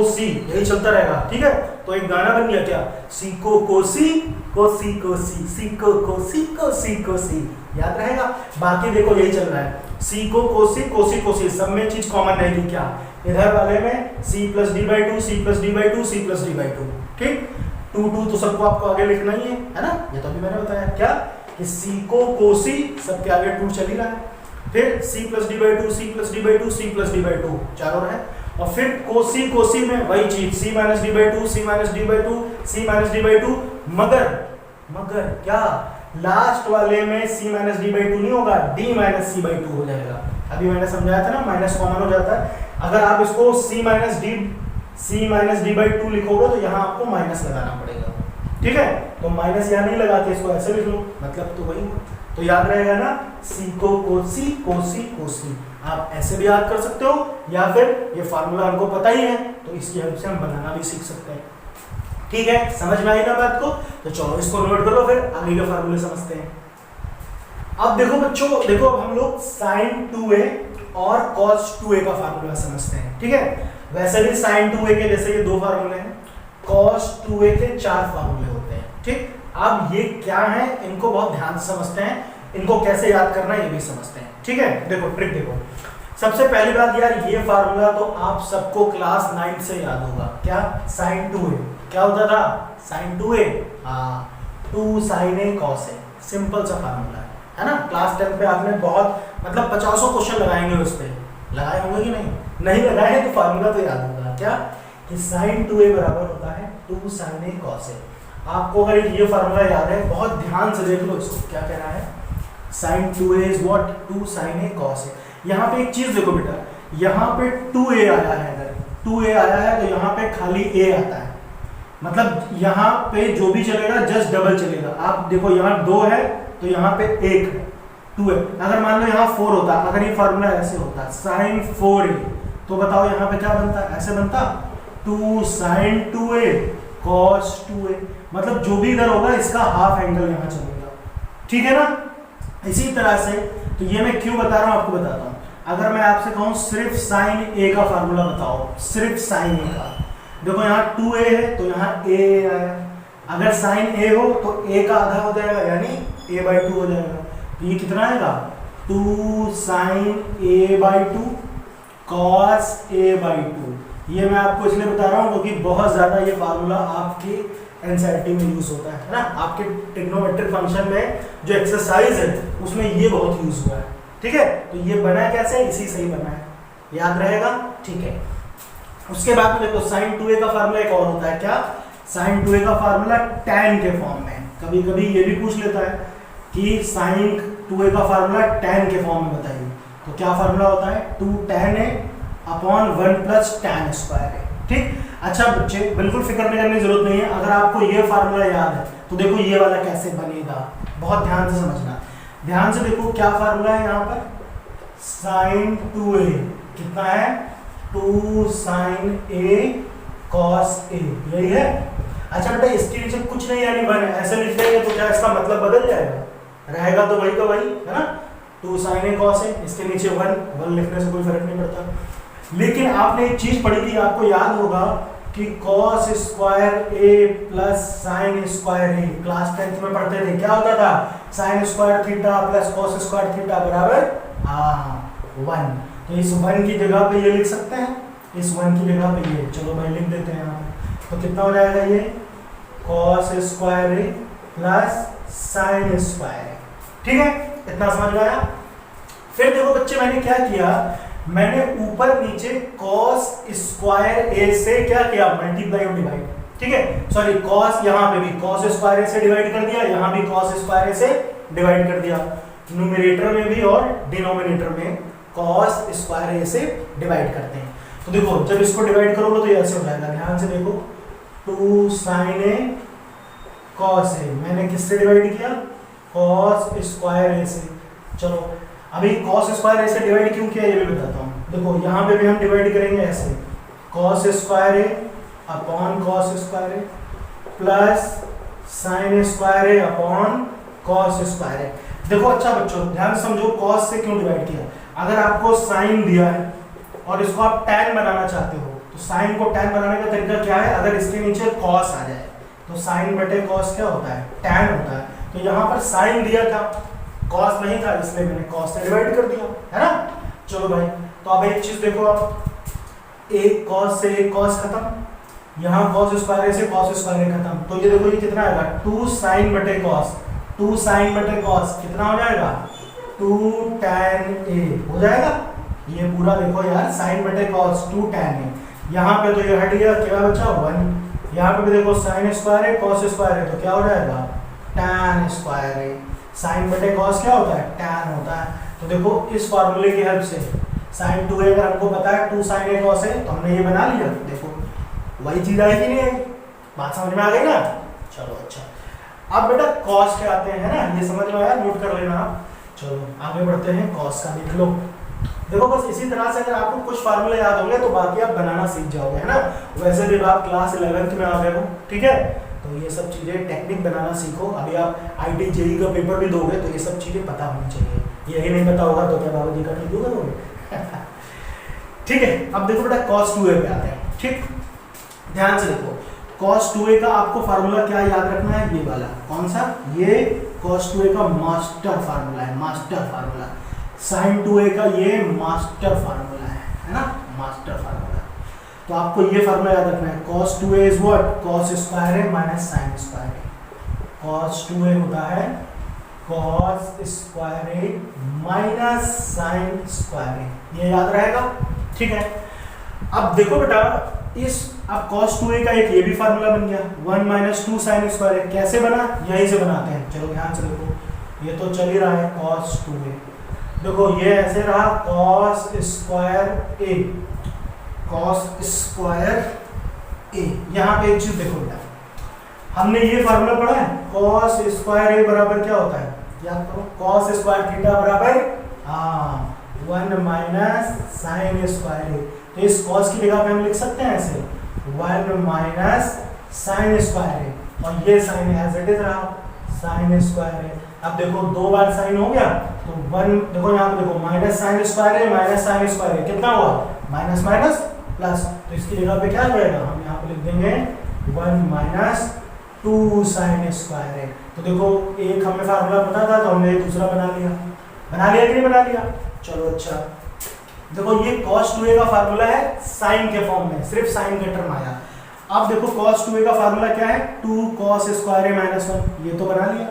सी, यही चलता रहेगा, ठीक है। तो एक गाना बन गया क्या, सी को सी, याद रहेगा। बाकी देखो यही चल रहा है, सी को सी, सब में चीज कॉमन रहेगी क्या, इधर वाले में c plus D by two, C plus D by two, C plus D by two, ठीक। 2 तो सबको आपको आगे लिखना ही है ना, ये तो अभी मैंने बताया क्या कि c को सी, सबके आगे 2 चल ही रहा है, फिर c plus D by two, C plus D by two, C plus D by two, चारों रहे। और फिर कोसी में वही चीज, c minus D by two, C minus D by two, C minus D by two, मगर क्या लास्ट वाले में c minus D by two नहीं होगा, d minus C by two हो जाएगा। अभी मैंने समझाया था ना, माइनस कॉमन हो जाता है। अगर आप इसको c minus D by to लिखोगे तो यहाँ आपको माइनस लगाना पड़ेगा, ठीक है। तो माइनस यहाँ नहीं लगाते, इसको ऐसे लिख लो, मतलब तो वही, तो याद रहेगा ना, सी को सी, आप ऐसे भी याद कर सकते हो, या फिर ये फार्मूला हमको पता ही है तो इसकी हेल्प से हम बनाना भी सीख सकते हैं, ठीक है। समझ में आई ना बात को, तो चलो इसको नोट करो, फिर आगे के फार्मूले समझते हैं। अब देखो बच्चों, देखो अब हम लोग sin 2a और cos 2a का फार्मूला समझते हैं, ठीक है। वैसे भी sin 2a के जैसे ये 2 फार्मूले हैं, cos 2a के 4 फार्मूले होते हैं, ठीक। अब ये क्या है, इनको बहुत ध्यान से समझते हैं, इनको कैसे याद करना है ये भी समझते हैं, ठीक है। देखो ट्रिक देखो, सबसे पहली बात यार, ये फार्मूला तो आप सबको क्लास 9 से याद होगा, क्या, sin 2a क्या होता था, sin 2a 2 sin a cos a, simple सा फार्मूला है ना। क्लास 10 पे आपने बहुत मतलब 50 क्वेश्चन लगाएंगे उस पे, लगाए होंगे कि नहीं लगाए हैं तो फार्मूला तो याद होगा, क्या कि sin 2a बराबर होता है 2 sin a cos a। आपको अगर ये फार्मूला याद है, बहुत ध्यान से देख लो इसको, क्या कह रहा है, sin 2a is what, 2 sin a cos a। यहाँ पे एक चीज देखो बेटा, यहाँ पे 2a आया है, अगर 2a आया है तो यहाँ पे खाली a आता है, मतलब यहाँ पे जो भी चलेगा जस्ट डबल चलेगा। आप देखो यहाँ 2 है तो यहाँ पे 1 है, 2 है। अगर मान लो यहाँ 4 होता, अगर ये फार्मूला ऐसे होता sin 4a, तो बताओ यहाँ पे क्या बनता, ऐसे बनता 2 sin 2a cos 2a, मतलब जो भी इधर होगा इसका हाफ एंगल यहाँ चलेगा, ठीक है ना। इसी तरह से, तो ये मैं क्यों बता रहा हूँ आपको बताता हूँ। अगर मैं आपसे कहूँ सिर्फ sin a का फार्मूला बताओ, सिर्फ sin a का, देखो यहाँ 2a है तो यहाँ a आया, अगर sin a हो तो a का आधा हो जाएगा, यानी a बाई 2 हो जाएगा। तो ये कितना आएगा, 2 sin a by 2, cos a/2। ये मैं आपको इसलिए बता रहा हूँ क्योंकि बहुत ज़्यादा ये फार्मूला आपकी एनसीईआरटी में यूज होता है ना, आपके ट्रिग्नोमेट्रिक फंक्शन में जो एक्सरसाइज है उसमें ये बहुत यूज हुआ है। ठीक है, तो ये बना कैसे, इसी से ही बना है, याद रहेगा। ठीक है, उसके बाद में देखो sin 2a का फार्मूला एक और होता है, क्या, sin 2a का फार्मूला tan के फॉर्म में। कभी कभी ये भी पूछ लेता है कि sin 2a का फार्मूला tan के फॉर्म में बताइए, तो क्या फार्मूला होता है, 2 tan a upon 1 plus tan square है। ठीक, अच्छा बच्चे बिल्कुल फिक्र नहीं करने की जरूरत नहीं है, अगर आपको ये फार्मूला याद है तो देखो ये वाला कैसे बनेगा, बहुत ध्यान से समझना। ध्यान से देखो क्या फार्मूला है यहाँ पर, sin 2a कितना है, 2 sin a cos a, यही है। अच्छा बेटा इसके नीचे कुछ नहीं यानी बने, ऐसे लिख देंगे तो क्या इसका मतलब बदल जाएगा, रहेगा तो वही का वही है ना, 2 sin a cos a, इसके नीचे 1 लिखने से कोई फर्क नहीं पड़ता। लेकिन आपने एक चीज पढ़ी थी, आपको याद होगा कि cos square a plus sine square a, class 10th में पढ़ते थे, क्या होता था, sine square theta plus cos square theta बराबर 1। तो इस 1 की जगह पे ये लिख सकते हैं, इस 1 की जगह पे ये, चलो भाई लिख देते हैं यहाँ पे। तो कितना हो जाएगा ये, cos square a plus sine square a। ठीक है, इतना समझ में आया। फिर देखो बच्चे मैंने क्या किया, मैंने ऊपर नीचे cos स्क्वायर a से क्या किया, मल्टीप्लाई और डिवाइड। ठीक है, सॉरी cos, यहाँ पे भी cos स्क्वायर a से डिवाइड कर दिया, यहाँ भी cos स्क्वायर a से डिवाइड कर दिया, न्यूमरेटर में भी और डिनोमिनेटर में cos स्क्वायर a से डिवाइड करते हैं। तो देखो जब इसको डिवाइड करोगे तो ये ऐसे हो जाएगा, ध्यान से देखो, 2 sin a cos a, मैंने किससे डिवाइड किया, cos स्क्वायर a से। चलो अभी cos स्क्वायर a से डिवाइड क्यों किया ये भी बताता हूँ। देखो यहाँ पे भी हम डिवाइड करेंगे ऐसे, cos square a upon cos square a plus sin square a upon cos square a। देखो अच्छा बच्चों ध्यान समझो, cos से क्यों डिवाइड किया, अगर आपको sin दिया है और इसको आप tan बनाना चाहते हो तो sin को tan बनाने का तरीका क्या है, अगर इसके नीचे cos आ जाए तो sin बटे cos क्या होता है, tan होता है। तो यहाँ पर sin दिया था, cos नहीं था, इसलिए मैंने cos से डिवाइड कर दिया, है ना। चलो भाई, तो अब एक चीज देखो, आप एक cos से एक cos खत्म, यहाँ cos स्क्वायर से cos स्क्वायर खत्म, तो ये देखो ये कितना आएगा, 2 sin बटे cos, 2 sin बटे cos कितना हो जाएगा, 2 tan a हो जाएगा। ये पूरा देखो यार, sin बटे cos 2 tan a, यहाँ पे तो ये हट गया, क्या बचा 1, यहाँ पे भी देखो sin स्क्वायर है cos स्क्वायर है, तो क्या हो जाएगा tan स्क्वायर है। साइन बटे cos क्या होता है, tan होता है। तो देखो इस फार्मूले की हेल्प से sin 2a अगर हमको पता है 2 sin a cos a, तो हमने ये बना लिया। देखो वही चीज आई कि नहीं आई, बात समझ में आ गई ना। चलो अच्छा, अब बेटा cos के आते हैं ना, ये समझ में आया, नोट कर लेना आप। चलो आगे बढ़ते हैं, cos का लिख लो। देखो बस इसी तरह से अगर आपको कुछ फार्मूले याद होंगे तो बाकी आप बनाना सीख जाओगे, है ना। वैसे भी आप क्लास 11th में आ गए हो, ठीक है, तो ये सब चीज़ें टेक्निक बनाना सीखो। अभी आप IIT JEE का पेपर भी दोगे तो ये सब चीज़ें पता होनी चाहिए, यही नहीं पता होगा तो क्या बाबूजी का ठीक करोगे। ठीक है, अब देखो बेटा cos 2a पे आते हैं। ठीक, ध्यान से देखो, cos 2a का आपको फार्मूला क्या याद रखना है, ये वाला, कौन सा, ये cos 2a का मास्टर फार्मूला है, मास्टर फार्मूला। sin 2a का ये मास्टर फार्मूला है ना, मास्टर फार्मूला। तो आपको ये फार्मूला याद रखना है, cos 2a is what, cos square है माइनस sin स्क्वायर है। cos 2a होता है cos स्क्वायर है माइनस sin स्क्वायर है, ये याद रहेगा। ठीक है, अब देखो बेटा इस, अब cos 2a का एक ये भी फार्मूला बन गया, 1 माइनस 2 sin स्क्वायर है। कैसे बना, यहीं से बनाते हैं। चलो ध्यान से देखो, ये तो चल ही रहा है cos 2a, देखो ये ऐसे रहा cos square a, cos square a। यहाँ पे एक चीज देखो बेटा, हमने ये फार्मूला पढ़ा है, cos स्क्वायर a बराबर क्या होता है, याद करो, cos स्क्वायर थीटा बराबर 1 माइनस साइन स्क्वायर a। तो इस cos की जगह पे हम लिख सकते हैं ऐसे 1 माइनस साइन स्क्वायर a, और ये साइन एज इट इज रहा साइन स्क्वायर a। अब देखो दो बार साइन हो गया तो 1, देखो यहाँ पे देखो माइनस साइन स्क्वायर है माइनस साइन स्क्वायर है, कितना हुआ, माइनस माइनस प्लस। तो इसकी जगह पे क्या हो जाएगा, हम यहाँ पे लिख देंगे 1 माइनस 2 साइन स्क्वायर है। तो देखो एक हमें फार्मूला पता था तो हमने दूसरा बना लिया कि नहीं बना लिया। चलो अच्छा, देखो ये cos 2a का फार्मूला है साइन के फॉर्म में, सिर्फ साइन का टर्म आया। अब देखो cos 2a का फार्मूला क्या है, 2 cos स्क्वायर a माइनस 1, ये तो बना लिया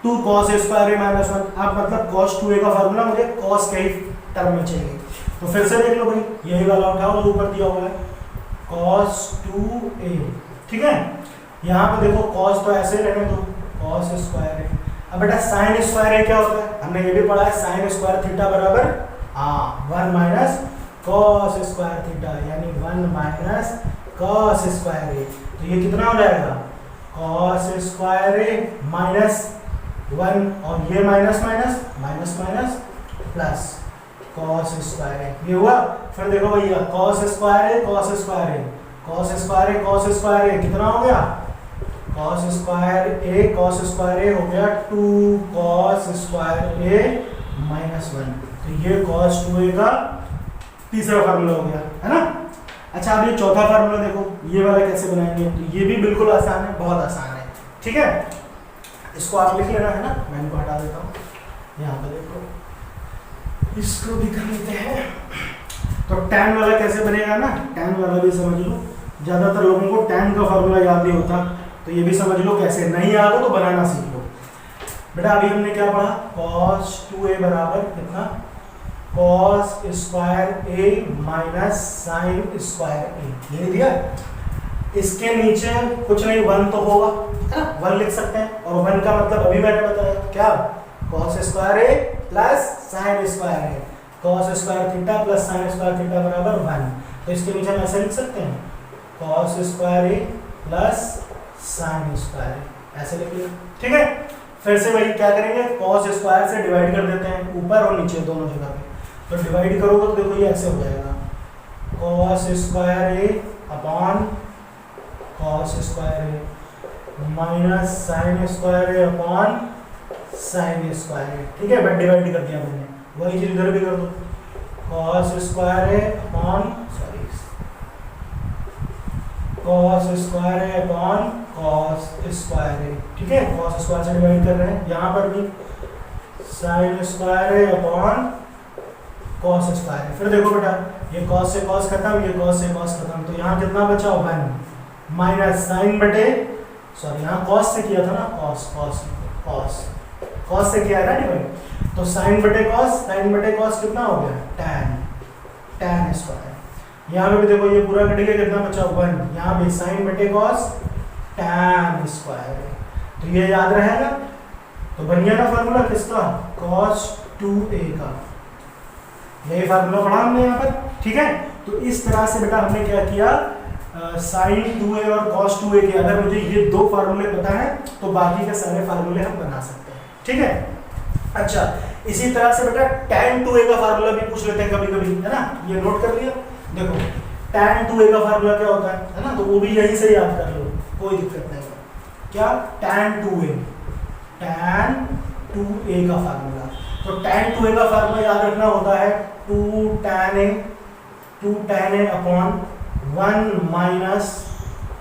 2 cos स्क्वायर a माइनस 1। अब मतलब cos 2a का फार्मूला मुझे cos के ही टर्म में चाहिए, तो फिर से देख लो भाई, यही वाला उठाओ जो ऊपर दिया हुआ है cos 2a, ठीक है। यहाँ पे देखो cos तो ऐसे रहने दो, cos स्क्वायर a। अब बेटा साइन स्क्वायर a क्या होता है, हमने ये भी पढ़ा है, साइन स्क्वायर थीटा बराबर 1 माइनस cos स्क्वायर थीटा, यानी 1 माइनस cos स्क्वायर a। तो ये कितना हो जाएगा, cos स्क्वायर a माइनस 1, और ये minus minus minus minus plus cos square a, ये हुआ। फिर देखो भैया cos square a cos square a, cos square a cos square a कितना हो गया, cos स्क्वायर a हो गया 2 cos स्क्वायर a माइनस 1। तो ये cos 2a का तीसरा फार्मूला हो गया, है ना। अच्छा अब ये चौथा फार्मूला देखो, ये वाला कैसे बनाएंगे, तो ये भी बिल्कुल आसान है, बहुत आसान है, ठीक है। इसको आप लिख लेना, है ना, मैं इनको हटा देता हूँ। यहाँ पर देखो, इसको भी कर लेते हैं। तो tan वाला कैसे बनेगा ना, tan वाला भी समझ लो, ज़्यादातर लोगों को tan का फार्मूला याद नहीं होता, तो ये भी समझ लो कैसे, नहीं याद हो तो बनाना सीख लो। बेटा अभी हमने क्या पढ़ा, cos 2a बराबर कितना, cos square a minus sine square a, ये दिया। इसके नीचे कुछ नहीं, 1 तो होगा, है ना, 1 लिख सकते हैं, और 1 का मतलब अभी मैंने बताया क्या, cos square a plus sine square a, cos square theta plus sine square theta बराबर 1। तो इसके नीचे हम ऐसे लिख सकते हैं, cos square a plus sine square a, ऐसे लिख लिया, ठीक है। फिर से वही क्या करेंगे, cos स्क्वायर से डिवाइड कर देते हैं, ऊपर और नीचे दोनों जगह पे। तो डिवाइड करोगे तो देखो ये ऐसे हो जाएगा, cos square a upon cos square a minus sine square a upon sine square a, ठीक है। बट डिवाइड कर दिया मैंने, वही चीज इधर भी कर दो, cos square a upon cos square a upon cos square a, ठीक है। cos स्क्वायर से डिवाइड कर रहे हैं, यहाँ पर भी sin square a upon cos square a। फिर देखो बेटा, ये cos से cos खत्म, ये cos से cos खत्म, तो यहाँ कितना बचा, 1 माइनस साइन बटे, सॉरी यहाँ cos से किया था ना, cos से किया है ना डिवाइड, तो sin बटे cos कितना हो गया, tan स्क्वायर। यहाँ पे भी देखो ये पूरा कटेगा, कितना बचा, 1, यहाँ भी sin बटे cos tan स्क्वायर है, तो ये याद रहेगा। तो बन गया ना फार्मूला किसका, cos 2a का, यही फार्मूला पढ़ा हमने यहाँ पर, ठीक है। तो इस तरह से बेटा हमने क्या किया, sin 2a और cos 2a के, अगर मुझे ये दो फार्मूले पता है तो बाकी के सारे फार्मूले हम बना सकते हैं, ठीक है। अच्छा इसी तरह से बेटा tan 2a का फार्मूला भी पूछ लेते हैं कभी कभी, है ना, ये नोट कर लिया। देखो tan 2a का फार्मूला क्या होता है ना, तो वो भी यहीं से याद कर लो, कोई दिक्कत नहीं है। क्या, tan 2a का फार्मूला, तो tan 2a का फार्मूला याद रखना होता है 2 tan a upon 1 minus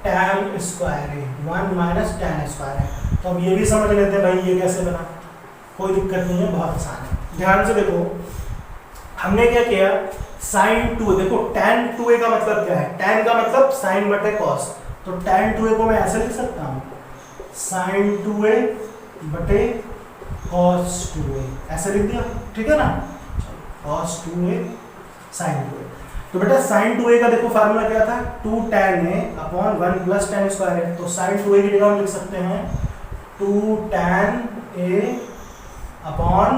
tan square a, 1 minus tan square a। तो अब ये भी समझ लेते हैं भाई ये कैसे बना, कोई दिक्कत नहीं है, बहुत आसान है। ध्यान से देखो, हमने क्या किया, sin 2, देखो tan 2a का मतलब क्या है, tan का मतलब sin बटे cos, तो tan 2a को मैं ऐसे लिख सकता हूँ, sin 2a बटे cos 2a, ऐसे लिख दिया, ठीक है ना, cos 2a sin 2a। तो बेटा sin 2a का देखो फार्मूला क्या था, 2 tan a upon 1 plus tan square है, तो sin 2a की जगह हम लिख सकते हैं 2 tan a upon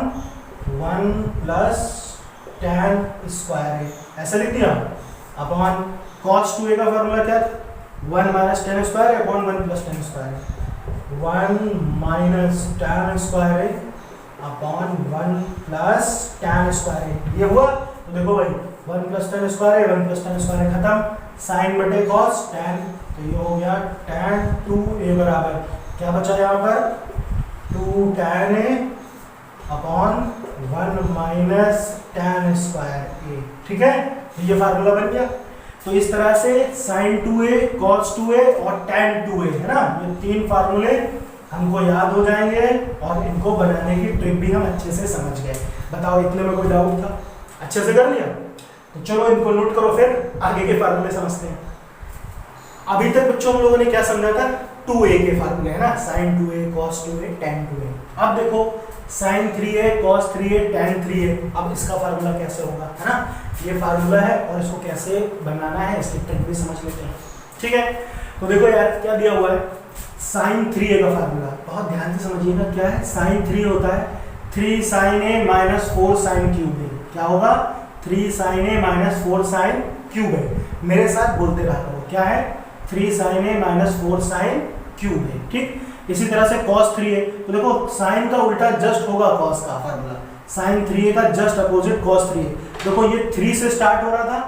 1 plus tan square है, ऐसा लिख दिया, अपॉन cos 2a का फार्मूला क्या था, 1 माइनस tan स्क्वायर है अपॉन 1 प्लस tan स्क्वायर है, 1 माइनस tan स्क्वायर है अपॉन 1 प्लस tan स्क्वायर है, ये हुआ। तो देखो भाई 1 प्लस tan स्क्वायर है, 1 प्लस tan स्क्वायर है खत्म, sin बटे cos tan, तो ये हो गया tan 2a बराबर क्या बचा यहाँ पर, 2 tan a upon 1 minus tan square a, ठीक है। तो ये फार्मूला बन गया। तो इस तरह से sin 2a, cos 2a और tan 2a, है ना, ये तीन फार्मूले हमको याद हो जाएंगे और इनको बनाने की ट्रिक भी हम अच्छे से समझ गए। बताओ इतने में कोई डाउट था, अच्छे से कर लिया। तो चलो इनको नोट करो, फिर आगे के फार्मूले समझते हैं। अभी तक बच्चों हम लोगों ने क्या समझा था, 2a के फार्मूले है ना, sin 2a cos 2a tan 2a। अब देखो sin 3a cos 3a tan 3a, अब इसका फार्मूला कैसे होगा, है ना, ये फार्मूला है और इसको कैसे बनाना है इसकी ट्रिक भी समझ लेते हैं। ठीक है, तो देखो यार क्या दिया हुआ है, sin 3a का फार्मूला बहुत ध्यान से समझिएगा। क्या है, sin 3 होता है 3 sin a minus 4 sin cube a। क्या होगा, 3 sin a minus 4 sin cube a। मेरे साथ बोलते रहा करो, क्या है, 3 sin a minus 4 sin cube a। ठीक, इसी तरह से cos 3a, तो देखो sin का उल्टा जस्ट होगा cos का फार्मूला, sin 3a का जस्ट अपोजिट cos 3a। देखो ये 3 से स्टार्ट हो रहा था,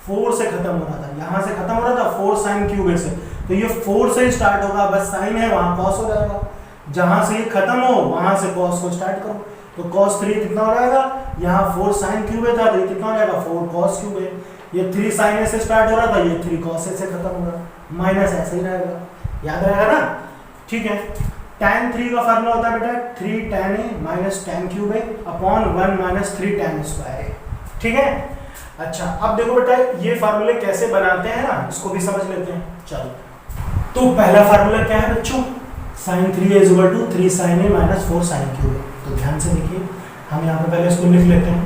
4 से खत्म हो रहा था, यहाँ से खत्म हो रहा था 4 sin cube a से, तो ये 4 से स्टार्ट होगा, बस sin है वहाँ cos हो जाएगा, जहाँ से ये खत्म हो वहाँ से cos को स्टार्ट करो, तो cos 3 कितना हो जाएगा, यहाँ 4 sin cube a था तो ये कितना हो जाएगा 4 cos cube a। ये 3 sin a से स्टार्ट हो रहा था, ये 3 cos a से खत्म हो रहा, माइनस ऐसे ही रहेगा, याद रहेगा ना। ठीक है, tan 3 का फार्मूला होता है बेटा 3 tan a minus tan cube a upon 1 minus 3 tan square a। ठीक है, अच्छा अब देखो बेटा ये फार्मूले कैसे बनाते हैं ना, इसको भी समझ लेते हैं। चलो, तो पहला फार्मूला क्या है बच्चों, sin 3a is equal to 3 sin a minus 4 sin cube a। तो ध्यान से देखिए, हम यहाँ पे पहले इसको लिख लेते हैं,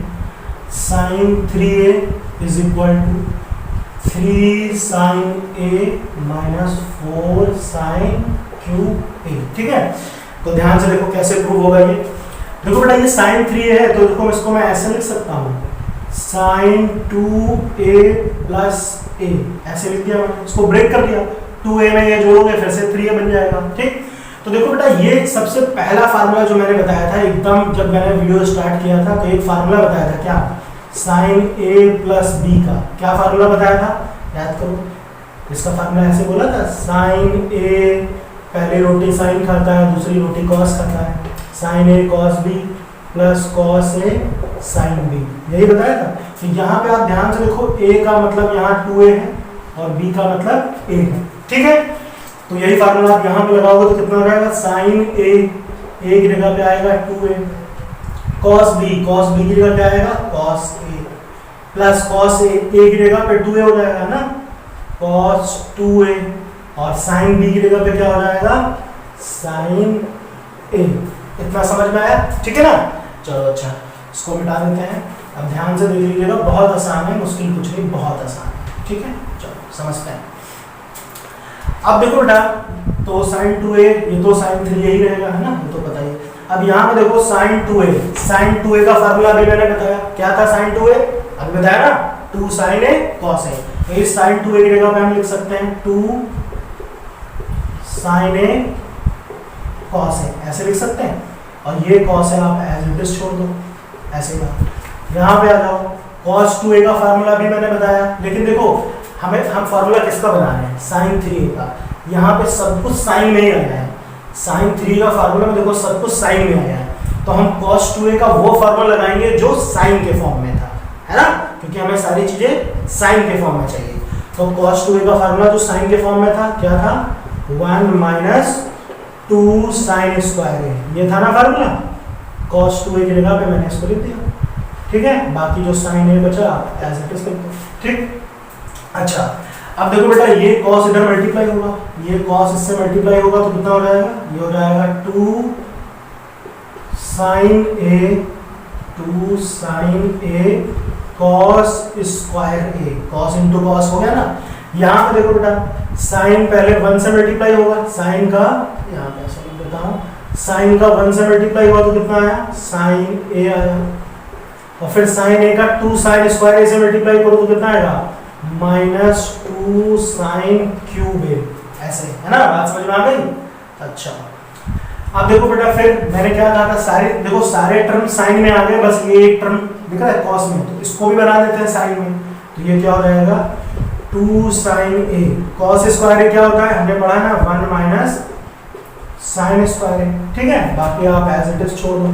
sin 3a is equal to 3 sin a minus 4 sin cube a। ठीक है, तो ध्यान से देखो कैसे प्रूव होगा ये। देखो बेटा ये sin 3a है तो देखो इसको मैं ऐसे लिख सकता हूँ, sin 2a plus a, ऐसे लिख दिया मैंने, इसको ब्रेक कर दिया, 2a में ये जोड़ोगे फिर से 3a बन जाएगा। ठीक, तो देखो बेटा ये सबसे पहला फार्मूला जो मैंने बताया था एकदम जब मैंने वीडियो स्टार्ट किया था, तो एक फार्मूला बताया था क्या, sin a plus b का क्या फार्मूला बताया था, याद करो। इसका फार्मूला ऐसे बोला था, sin a पहली रोटी sin खाता है, दूसरी रोटी cos खाता है, sin a cos b plus cos a sin b, यही बताया था। तो यहाँ पे आप ध्यान से देखो, a का मतलब यहाँ 2a है और b का मतलब a है। ठीक है, तो यही फार्मूला आप यहाँ पे लगाओगे तो कितना हो जाएगा, sin a की जगह पे आएगा 2a, cos b की जगह पे आएगा cos a, plus cos a की जगह पे 2a हो जाएगा ना, cos 2a, और sin b की जगह पे क्या हो जाएगा, sin a। इतना समझ में आया, ठीक है ना। चलो अच्छा, इसको मिटा देते हैं। अब ध्यान से देख लीजिएगा, बहुत आसान है, मुश्किल कुछ नहीं, बहुत आसान है। ठीक है, चलो समझते हैं। अब देखो बेटा, तो sin 2a, ये तो sin 3a ही रहेगा, है ना, ये तो पता ही है। अब यहाँ पे देखो sin 2a का फार्मूला अभी मैंने बताया, क्या था sin 2a, अभी बताया ना, 2 sin a cos a। तो इस sin 2a की जगह पे हम लिख सकते हैं 2 sin a cos a, ऐसे लिख सकते हैं, और ये cos a आप एज इट इज छोड़ दो, ऐसे ही। यहाँ पे आ जाओ, cos 2a का फार्मूला भी मैंने बताया, लेकिन देखो हम फार्मूला किसका बना रहे हैं, sin 3a का। यहाँ पे सब कुछ साइन में ही आया है, sin 3 का फार्मूला में देखो सब कुछ साइन में आया है, तो हम cos 2a का वो फार्मूला लगाएंगे जो साइन के फॉर्म में था, है ना, क्योंकि हमें सारी चीजें साइन के फॉर्म में चाहिए। तो cos 2a का फार्मूला जो साइन के फॉर्म में था क्या था, 1 minus 2 sin square a, ये था ना फार्मूला। cos 2a की जगह पे मैंने इसको लिख दिया। ठीक है, बाकी जो sin a बचा एज इट इज लिख दो। ठीक, अच्छा अब देखो बेटा, ये cos इधर मल्टीप्लाई होगा, ये cos इससे मल्टीप्लाई होगा तो कितना हो जाएगा, ये हो जाएगा 2 sin a cos square a, cos into cos हो गया ना। यहाँ पे देखो बेटा, sin पहले 1 से मल्टीप्लाई होगा, sin का यहाँ पे ऐसा लिख देता हूँ, sin का 1 से मल्टीप्लाई हुआ तो कितना आया, sin a आया, और फिर sin a का 2 sin स्क्वायर a से मल्टीप्लाई करो तो कितना आएगा, -2 sin क्यूब a, ऐसे, है ना, बात समझ में आ गई। अच्छा अब देखो बेटा, फिर मैंने क्या कहा था, सारे टर्म साइन में आ गए, बस ये एक टर्म दिख रहा है कॉस में, तो इसको भी बना देते हैं साइन में। तो ये क्या हो जाएगा, 2 sin a, कॉस स्क्वायर क्या होता है, हमने पढ़ा ना, 1 माइनस साइन स्क्वायर। ठीक है, बाकी आप एज इट इज छोड़ दो,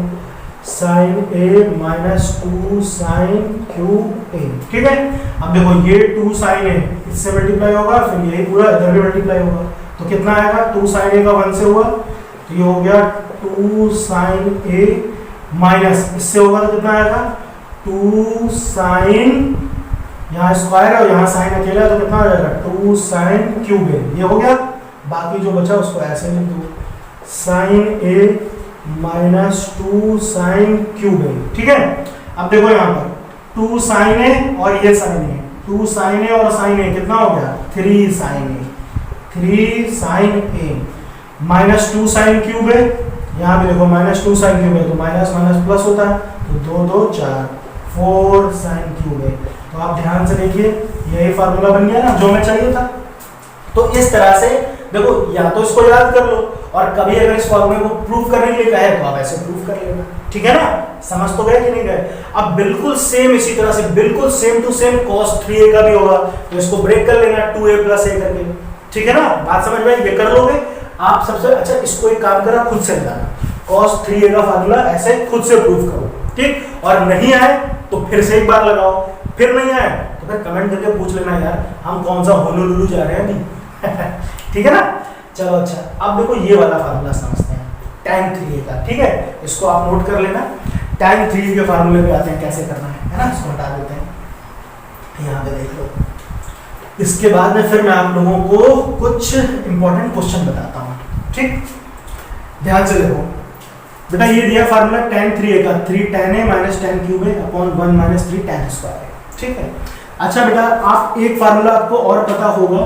sin a minus 2 sin cube a। ठीक है, अब देखो ये 2 sin a इससे मल्टीप्लाई होगा, फिर यही पूरा इधर भी मल्टीप्लाई होगा, तो कितना आएगा, 2 sin a का 1 से हुआ तो ये हो गया 2 sin a, माइनस इससे होगा तो कितना आएगा, 2 sin यहाँ स्क्वायर है और यहाँ साइन अकेला है, तो कितना हो जाएगा 2 साइन क्यूब ए, ये हो गया। बाकी जो बचा उसको ऐसे लिख दो, साइन ए माइनस 2 साइन क्यूब ए। ठीक है, अब देखो यहाँ पर 2 साइन ए और ये साइन ए, 2 साइन ए और साइन ए कितना हो गया 3 साइन ए, 3 साइन ए माइनस 2 साइन क्यूब है, यहाँ पे देखो माइनस 2 साइन क्यूब है तो माइनस माइनस प्लस होता है, तो 2 2 4 4 साइन क्यूब है। तो आप ध्यान से देखिए यही फार्मूला बन गया ना जो हमें चाहिए था। तो इस तरह से देखो, या तो इसको याद कर लो और कभी अगर इस फॉर्मूले को प्रूव करने के लिए कहे तो आप ऐसे प्रूव कर लेना। ठीक है ना, समझ तो गए कि नहीं गए। अब बिल्कुल सेम इसी तरह से बिल्कुल same to same cos 3a का भी होगा, तो इसको ब्रेक कर लेना 2a प्लस a करके। ठीक है ना, बात समझ में आई, ये कर लोगे आप सबसे अच्छा। इसको एक काम करा, खुद से बताना, cos 3a का फार्मूला ऐसे खुद से प्रूव करो। ठीक, और नहीं आए तो फिर से एक बार लगाओ, फिर नहीं आए तो फिर कमेंट करके पूछ लेना यार हम कौन सा होनोलुलु जा रहे हैं अभी। ठीक है ना, चलो अच्छा। अब देखो ये वाला फार्मूला समझते हैं tan 3a का। ठीक है, इसको आप नोट कर लेना। tan 3a के फार्मूले पे आते हैं, कैसे करना है ना। इसको हटा देते हैं, यहाँ पे देख लो। इसके बाद में फिर मैं आप लोगों को कुछ इंपॉर्टेंट क्वेश्चन बताता हूँ। ठीक, ध्यान से देखो बेटा, ये दिया फार्मूला tan 3a का, 3 tan a minus tan cube a upon 1 minus 3 tan square a। ठीक है, अच्छा बेटा, आप एक फार्मूला आपको और पता होगा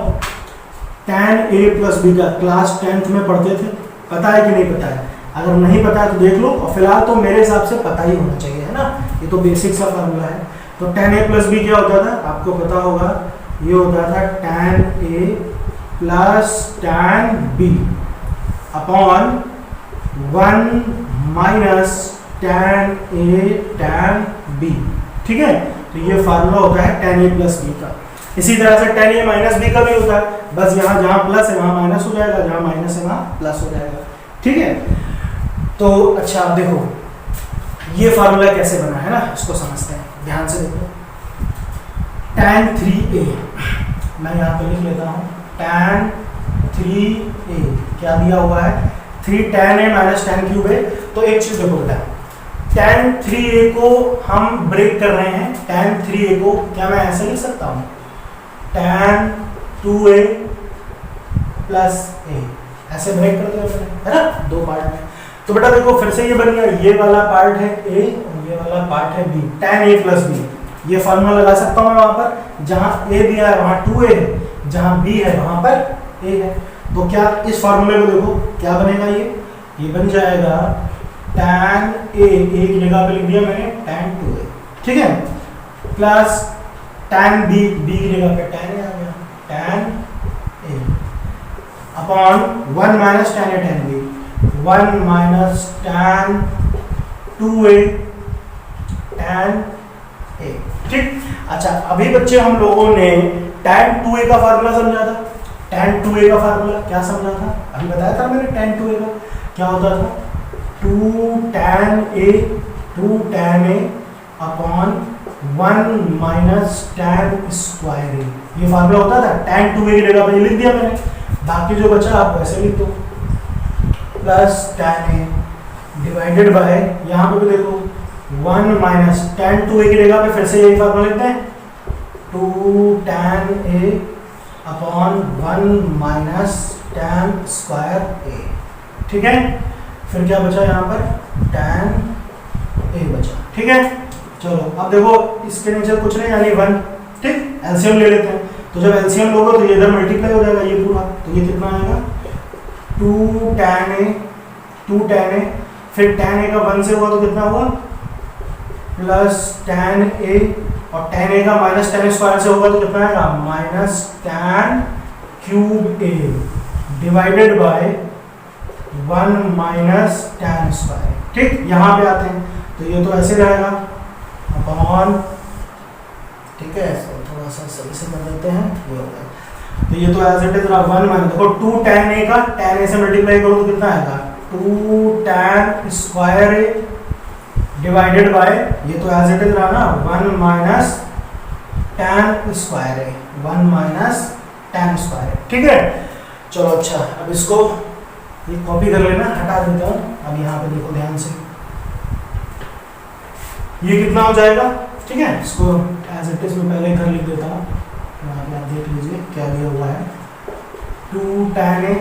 tan a प्लस b का, क्लास 10th में पढ़ते थे, पता है कि नहीं पता है? अगर नहीं पता है तो देख लो, और फिलहाल तो मेरे हिसाब से पता ही होना चाहिए, है ना। ये तो बेसिक सा फार्मूला है। तो tan a प्लस b क्या होता था आपको पता होगा, ये होता था tan a plus tan b upon 1 minus tan a tan b। ठीक है, तो ये फार्मूला होता है tan a प्लस b का। इसी तरह से tan a माइनस b का भी होता है, बस यहाँ जहाँ प्लस है वहाँ माइनस हो जाएगा, जहाँ माइनस है वहाँ प्लस हो जाएगा। ठीक है, तो अच्छा आप देखो ये फार्मूला कैसे बना है ना, इसको समझते हैं, ध्यान से देखो। tan 3a मैं यहाँ पे लिख लेता हूँ, tan 3a क्या दिया हुआ है 3 tan a minus tan cube a। तो एक चीज देखो बेटा, tan 3a को हम ब्रेक कर रहे हैं, tan 3a को क्या मैं ऐसे लिख सकता हूँ tan 2a प्लस a, ऐसे ब्रेक कर दिया है ना दो पार्ट में। तो बेटा देखो फिर से ये बन गया, ये वाला पार्ट है a और ये वाला पार्ट है b, tan a plus b। ये फार्मूला लगा सकता हूँ मैं वहां पर, जहां a दिया है वहां 2a है, जहां b है वहां पर a है। तो क्या इस फार्मूले को देखो क्या बनेगा, ये बन जाएगा tan a, एक जगह पे लिख दिया मैंने tan 2a। ठीक है, प्लस tan b, b की जगह पे tan a आ गया, tan a upon 1 minus tan a tan b, 1 minus tan 2a tan a। ठीक, अच्छा अभी बच्चे हम लोगों ने tan 2a का फार्मूला समझा था। tan 2a का फार्मूला क्या समझा था, अभी बताया था मैंने। tan 2a का क्या होता था, 2 tan a upon 1 minus tan square a, ये फार्मूला होता था। tan 2a की जगह पे लिख दिया मैंने, बाकी जो बचा आप वैसे लिख दो, plus tan a divided by, यहाँ पे भी देखो 1 माइनस tan 2a की जगह पे फिर से यही फार्मूला लिखते हैं, 2 tan a upon 1 minus tan square a। ठीक है, फिर क्या बचा यहाँ पर tan a बचा। ठीक है, चलो अब देखो इसके नीचे कुछ नहीं यानी 1। ठीक, एलसीएम ले लेते हैं, तो जब एलसीएम लोगे तो ये इधर मल्टीप्लाई हो जाएगा ये पूरा, तो ये कितना आएगा 2 tan a, फिर tan a का 1 से हुआ तो कितना हुआ प्लस tan a, और tan a का माइनस tan स्क्वायर से होगा तो कितना आएगा minus tan cube a divided by 1 minus tan square. ठीक, यहाँ पे आते हैं तो ये तो ऐसे रहेगा अपॉन, ठीक है इसको थोड़ा सा सही से कर देते हैं, ये हो गया। तो ये तो एज इट इज रहा 1 माइनस, देखो 2 tan a का tan a से मल्टीप्लाई करो तो कितना आएगा 2 tan square a divided by, ये तो एज इट इज रहा ना 1 माइनस tan स्क्वायर है, 1 माइनस tan स्क्वायर। ठीक है, चलो अच्छा अब इसको ये कॉपी कर लेना, हटा देता हूँ। अब यहाँ पे देखो ध्यान से, ये कितना हो जाएगा। ठीक है, इसको एज इट इज मैं पहले इधर लिख देता हूँ, यहाँ पे आप देख लीजिए क्या दिया हुआ है। 2 tan a,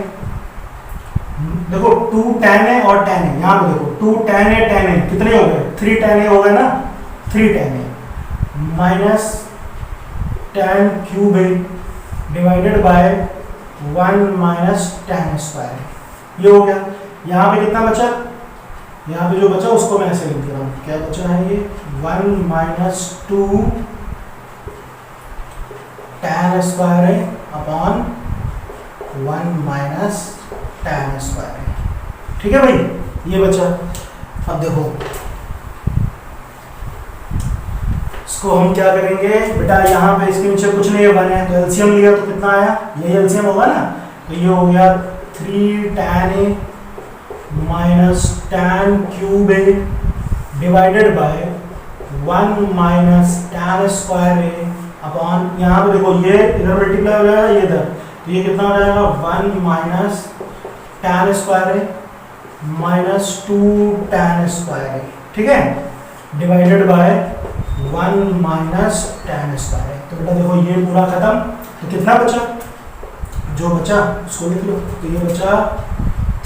देखो 2 tan a और tan a, यहाँ पे देखो 2 tan a कितने हो गए, 3 tan a हो गए ना, 3 tan a minus tan cube a divided by 1 minus tan square, ये हो गया। यहाँ पे कितना बचा, यहाँ पे जो बचा उसको मैं ऐसे लिख दे रहा हूँ, क्या बचा है ये 1 माइनस 2 tan स्क्वायर है अपॉन 1 माइनस tan स्क्वायर है, ठीक है भाई, ये बचा। अब देखो इसको हम क्या करेंगे बेटा, यहाँ पे इसके नीचे कुछ नहीं बना है तो एलसीएम लिया तो कितना आया, यही एलसीएम होगा ना, तो ये हो गया 3 tan a minus tan cube a divided by 1 minus tan square a upon, यहाँ पे देखो ये इधर मल्टीप्लाई हो जाएगा, ये इधर, तो ये कितना हो जाएगा 1 minus tan square a minus 2 tan square a, ठीक है, divided by 1 minus tan square a। तो बेटा देखो ये पूरा खत्म, तो कितना बचा, जो बचा उसको लिख लो, तो ये बचा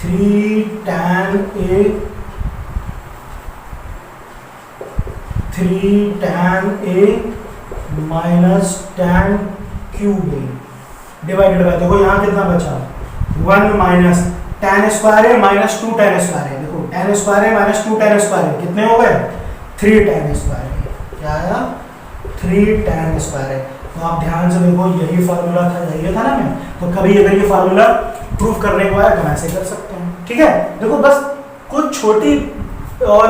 3 tan a 3 tan a minus tan cube a divided by, देखो यहाँ कितना बचा 1 minus tan square a minus 2 tan square a, देखो tan square a minus 2 tan square a कितने हो गए 3 tan स्क्वायर a, क्या आया 3 tan स्क्वायर a। तो आप ध्यान से देखो यही फार्मूला था, यही था ना मैं, तो कभी अगर ये फार्मूला प्रूफ करने को आया तो ऐसे कर सकते हैं, ठीक है। देखो बस कुछ छोटी और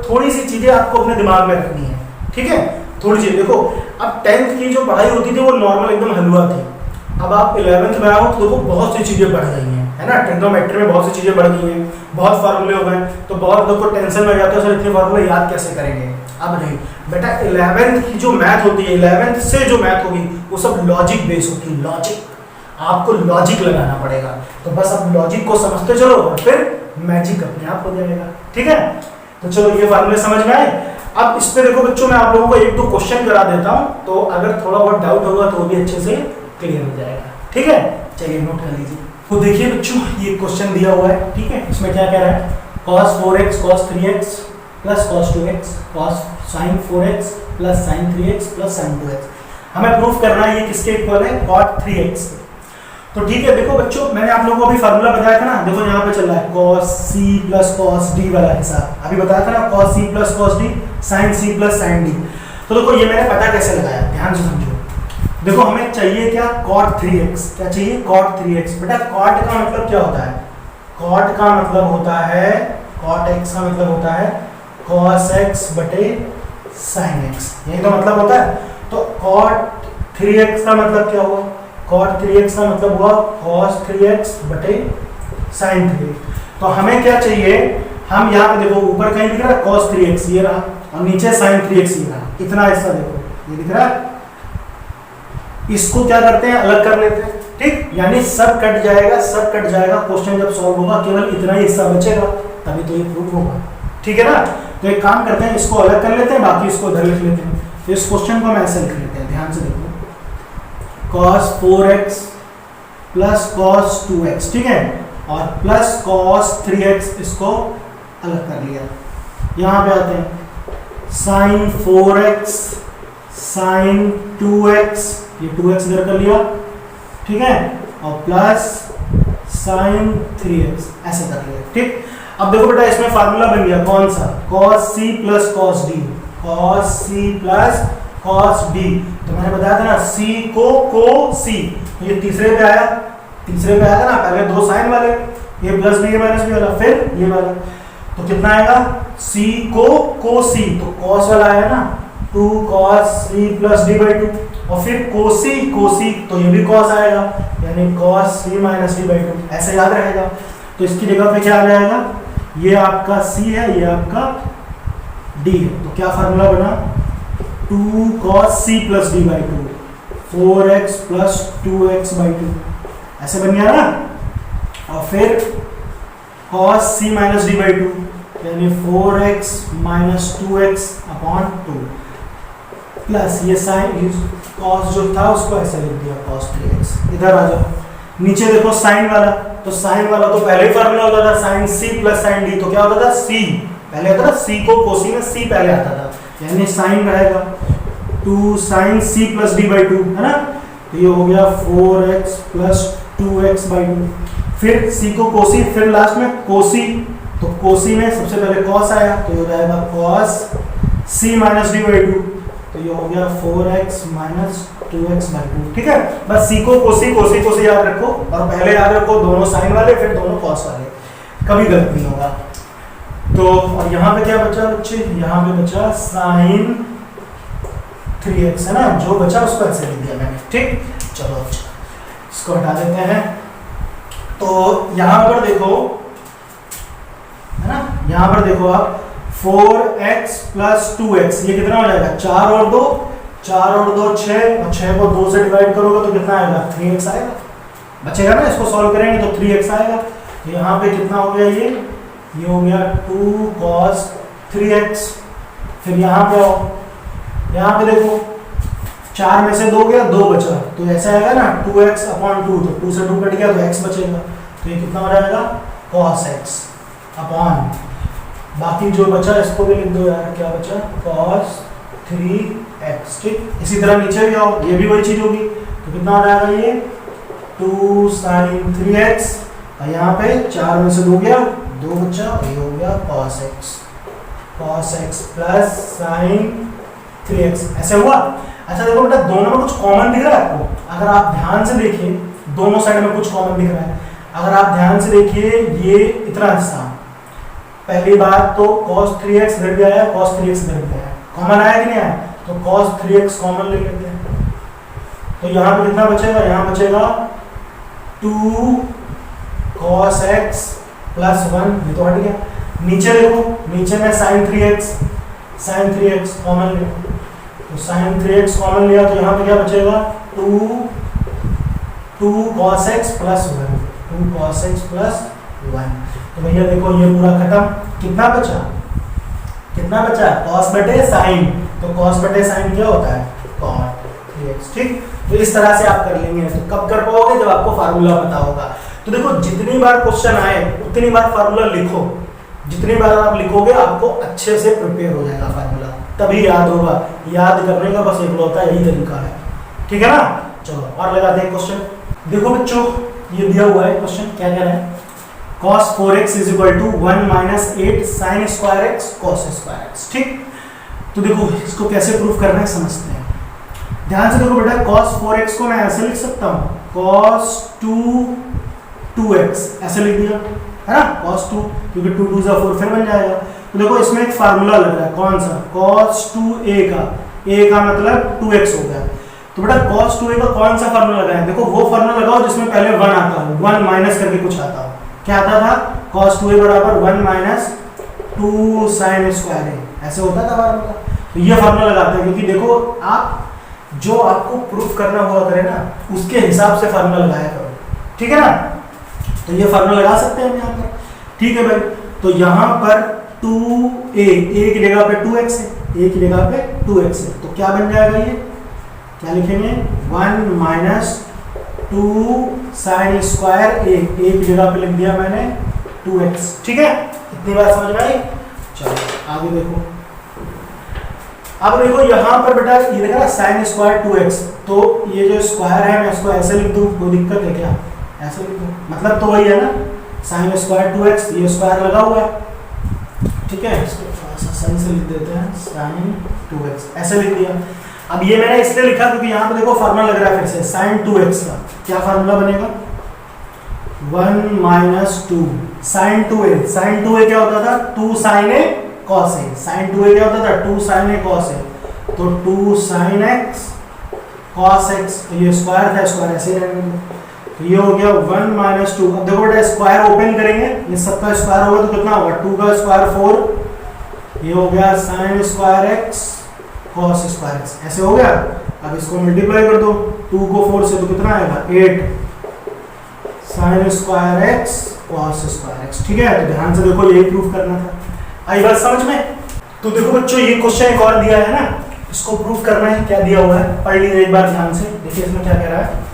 थोड़ी सी चीजें आपको अपने दिमाग में रखनी है, ठीक है, थोड़ी सी। देखो अब 10th की जो पढ़ाई होती थी वो नॉर्मल एकदम हलवा थी, अब आप 11th में आओ तो देखो बहुत सी चीजें बढ़ गई हैं, है ना, ट्रिग्नोमेट्री में बहुत सी चीजें बढ़ गई हैं, बहुत फार्मूले हो गए, तो बहुत लोग को टेंशन में जाता है सर इतने फार्मूले याद कैसे करेंगे। अब नहीं बेटा, 11th की जो मैथ होती है, 11th से जो मैथ होगी वो सब लॉजिक बेस होती है, लॉजिक, आपको लॉजिक लगाना पड़ेगा, तो बस आप लॉजिक को समझते चलो और फिर मैजिक अपने आप हो जाएगा, ठीक है। तो चलो ये फार्मूले समझ में आए। अब इस पे देखो बच्चों मैं आप लोगों को 1-2 क्वेश्चन करा देता हूं, तो अगर थोड़ा बहुत डाउट होगा तो वो भी अच्छे से क्लियर हो जाएगा, ठीक है। चलिए नोट कर लीजिए। तो देखिए बच्चों ये क्वेश्चन दिया हुआ है, ठीक है, इसमें क्या कह रहा है, cos 4x cos 3x plus cos 2x cos sin 4x plus sin 3x plus sin 2x, हमें प्रूफ करना है ये किसके इक्वल है, cot 3x। तो ठीक है, देखो बच्चों मैंने आप लोगों को अभी फार्मूला बताया था ना, देखो यहाँ पे चल रहा है cos c plus cos d वाला हिसाब, अभी बताया था ना cos c plus cos d sin c plus sin d। तो देखो ये मैंने पता कैसे लगाया, ध्यान से समझो। देखो हमें चाहिए क्या, cot 3x, क्या चाहिए cot 3x। बेटा cot का मतलब क्या होता है, cot का मतलब होता है, cot x का मतलब होता है cos x बटे sin x, यही तो मतलब होता है। तो cot 3x का मतलब क्या हुआ, cot 3x का मतलब हुआ cos 3x बटे sin 3x। तो हमें क्या चाहिए, हम यहाँ पे देखो ऊपर कहीं दिख रहा है cos 3x ये रहा, और नीचे sin 3x ये रहा, इतना हिस्सा देखो ये दिख रहा है, इसको क्या करते हैं अलग कर लेते हैं, ठीक, यानी सब कट जाएगा, सब कट जाएगा, क्वेश्चन जब सॉल्व होगा केवल इतना ही हिस्सा बचेगा, तभी तो ये प्रूफ होगा, ठीक है ना। तो एक काम करते हैं, इसको अलग कर लेते हैं, बाकी इसको इधर लिख लेते हैं। तो इस क्वेश्चन को हम ऐसे लिख लेते हैं, ध्यान से देखो, cos 4x plus cos 2x, ठीक है, और प्लस cos 3x, इसको अलग कर लिया। यहाँ पे आते हैं sin 4x sin 2x, ये 2x इधर कर लिया, ठीक है, और प्लस sin 3x ऐसे कर लिया, ठीक। अब देखो बेटा इसमें फार्मूला बन गया कौन सा, cos c plus cos d, cos c plus cos d। तो मैंने बताया था ना c को c, तो ये तीसरे पे आया, तीसरे पे आया था ना, पहले दो साइन वाले, ये प्लस b ये माइनस b वाला, फिर ये वाला, तो कितना आएगा c को c, तो cos वाला आया ना 2 cos c plus d by 2, और फिर कोसी तो ये भी cos आएगा, यानी cos c minus d by 2, ऐसे याद रहेगा। तो इसकी जगह पे क्या आ जाएगा, ये आपका c है, ये आपका d है, तो क्या फार्मूला बना 2 cos c plus d by 2 4x plus 2x by 2, ऐसे बन गया ना, और फिर cos c minus d by 2 यानी 4x minus 2x upon 2, plus ये साइन कॉस जो था उसको ऐसे लिख दिया cos 3x। इधर आ जाओ, नीचे देखो साइन वाला, तो साइन वाला तो पहले ही फार्मूला होता था sine c plus sine d, तो क्या होता था c पहले आता था, c को कोसी में c पहले आता था, यानी साइन रहेगा 2 sin c plus d by 2 है ना, तो ये हो गया 4x प्लस 2x बाई 2। फिर c को कोसी, फिर लास्ट में कोसी, तो कोसी में सबसे पहले cos आया, तो ये हो जाएगा cos c minus d by 2, तो ये हो गया 4x माइनस 2x बाई 2। ठीक है, बस c को कोसी, कोसी कोसी याद रखो, और पहले याद रखो दोनों साइन वाले फिर दोनों cos वाले, कभी गलत नहीं होगा। तो और यहाँ पे क्या बचा बच्चे, यहाँ पे बचा sin 3x है ना, जो बचा उसको ऐसे लिख दिया मैंने। ठीक, चलो इसको हटा देते हैं। तो यहाँ पर देखो है ना, यहाँ पर देखो आप 4x प्लस 2x, ये कितना हो जाएगा 4 और 2 6, और 6 को 2 से डिवाइड करोगे तो कितना आएगा 3x आएगा, बचेगा ना, इसको सॉल्व करेंगे तो 3x आएगा। तो यहाँ पे कितना हो गया, ये हो गया 2 cos 3x। फिर यहाँ पे आओ, यहाँ पे देखो 4 में से 2 गया, 2 बचा, तो ऐसा आएगा ना 2x अपॉन 2, तो 2 से 2 कट गया तो x बचेगा, तो ये कितना हो जाएगा cos x अपॉन, बाकी जो बचा इसको भी लिख दो यार, क्या बचा cos 3x। ठीक, इसी तरह नीचे भी आओ, ये भी वही चीज होगी, तो कितना हो जाएगा ये 2 sin 3x, और यहाँ पे 4 में से 2 गया, 2 बचा, और ये हो गया cos x plus sin 3x। ऐसे हुआ। अच्छा देखो बेटा, दोनों में कुछ कॉमन दिख रहा है आपको, अगर आप ध्यान से देखिए दोनों साइड में कुछ कॉमन दिख रहा है, अगर आप ध्यान से देखिए ये इतना हिस्सा, पहली बात तो cos 3x इधर भी आया, cos 3x इधर भी आया, कॉमन आया कि नहीं आया, तो cos 3x कॉमन ले लेते हैं, तो यहाँ पे कितना बचेगा, यहाँ बचेगा 2 cos x प्लस 1, ये तो हट गया। नीचे देखो, नीचे में sin 3x कॉमन ले, तो sin 3x कॉमन लिया, तो यहाँ पे क्या बचेगा 2 cos x plus 1, 2 cos x plus 1। तो भैया देखो ये पूरा खत्म, कितना बचा cos बटे sin, तो cos बटे sin क्या होता है cot 3x। ठीक, तो इस तरह से आप कर लेंगे। तो कब कर पाओगे, जब आपको फार्मूला पता होगा। तो देखो जितनी बार क्वेश्चन आए उतनी बार फार्मूला लिखो, जितनी बार आप लिखोगे आपको अच्छे से प्रिपेयर हो जाएगा फार्मूला, तभी याद होगा। याद करने का बस इकलौता यही तरीका है, ठीक है ना। चलो और लगाते हैं क्वेश्चन। देखो बच्चों ये दिया हुआ है क्वेश्चन, क्या कह रहा है, cos 4x is equal to 1 minus 8 sin square x cos square x। ठीक, तो देखो इसको कैसे प्रूफ करना है समझते हैं। ध्यान से देखो बेटा, cos 4x को मैं ऐसे लिख सकता हूँ, cos 2x ऐसे लिख दिया है ना, cos 2, क्योंकि 2 2 4 फिर बन जाएगा। तो देखो इसमें एक फार्मूला लग रहा है, कौन सा, cos 2a का, a का मतलब 2x हो गया। तो बेटा cos 2a का कौन सा फार्मूला लगाएं, देखो वो फार्मूला लगाओ जिसमें पहले 1 आता हो, 1 माइनस करके कुछ आता हो। क्या आता था, cos 2a बराबर 1 माइनस 2 sin स्क्वायर a, ऐसे होता था फार्मूला। तो ये फार्मूला लगाते हैं, क्योंकि देखो आप जो आपको प्रूफ करना हुआ करे ना उसके हिसाब से फार्मूला लगाया करो, ठीक है ना। तो ये फार्मूला लगा सकते हैं हम यहाँ पर, ठीक है भाई। तो यहाँ पर 2a, a की जगह पे 2x है, a की जगह पे 2x है, तो क्या बन जाएगा, ये क्या लिखेंगे, 1 minus 2 sin square a, a की जगह पे लिख दिया मैंने 2x। ठीक है, इतनी बात समझ में आई। चलो आगे देखो, अब देखो यहाँ पर बेटा ये देखा ना sin स्क्वायर 2x, तो ये जो स्क्वायर है मैं इसको ऐसे लिख दूँ, कोई दिक्कत है क्या, ऐसे लिख दूँ, मतलब तो वही है ना, sin स्क्वायर 2x, ये स्क्वायर लगा हुआ है, ठीक है, इसको थोड़ा सा सही से लिख देते हैं, sin 2x ऐसे लिख दिया। अब ये मैंने इसलिए लिखा क्योंकि यहाँ पे देखो फार्मूला लग रहा है फिर से sin 2x का, क्या फार्मूला बनेगा, 1 माइनस 2 sin 2a क्या होता था, 2 sin a cos a, sin 2a क्या होता था, 2 sin a cos a, तो 2 sin x cos x, तो ये स्क्वायर था, स्क्वायर ऐसे ही रहने दो। तो ये हो गया 1 माइनस 2। अब देखो बेटा स्क्वायर ओपन करेंगे, ये सबका स्क्वायर होगा तो कितना होगा, 2 का स्क्वायर 4, ये हो गया sin square x cos square x, ऐसे हो गया। अब इसको मल्टीप्लाई कर दो, 2 को 4 से तो कितना आएगा 8 sin square x cos square x। ठीक है, तो ध्यान से देखो यही प्रूफ करना था। आई बात समझ में। तो देखो बच्चों ये क्वेश्चन एक और दिया है ना, इसको प्रूफ करना है, क्या दिया हुआ है पढ़ लीजिए एक बार ध्यान से। देखिए इसमें क्या कह रहा है,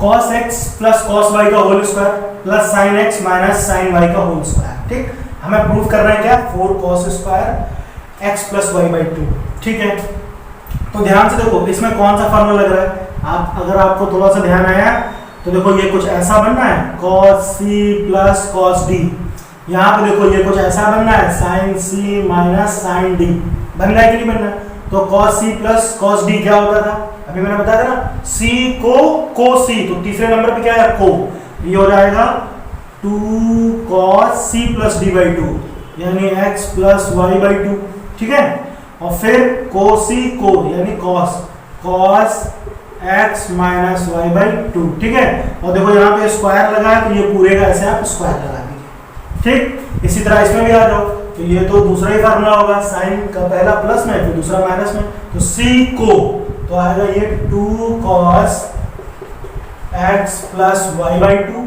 cos x plus cos y का whole square plus sin x minus sin y का होल स्क्वायर। ठीक, हमें प्रूफ करना है क्या, 4 cos square x plus y by 2। ठीक है, तो ध्यान से देखो इसमें कौन सा फॉर्मूला लग रहा है, आप अगर आपको थोड़ा सा ध्यान आया तो देखो ये कुछ ऐसा बनना है cos c plus cos d, यहाँ पे देखो ये कुछ ऐसा बनना है sin c minus sin d। बन रहा है कि नहीं बन रहा है, तो cos c plus cos d क्या होता था, अभी मैंने बताया था ना, c को cos c, तो तीसरे नंबर पे क्या है को, ये हो जाएगा 2 cos c plus d by 2 यानी x प्लस y बाई 2। ठीक है, और फिर cos c को यानी cos x minus y by 2। ठीक है, और देखो यहाँ पे स्क्वायर लगा है तो ये पूरे का ऐसे आप स्क्वायर लगा दीजिए। ठीक, इसी तरह इसमें भी आ जाओ, तो ये तो दूसरा ही फार्मूला होगा, साइन का पहला प्लस में फिर दूसरा माइनस में, तो c को तो आएगा ये 2 cos x plus y by 2,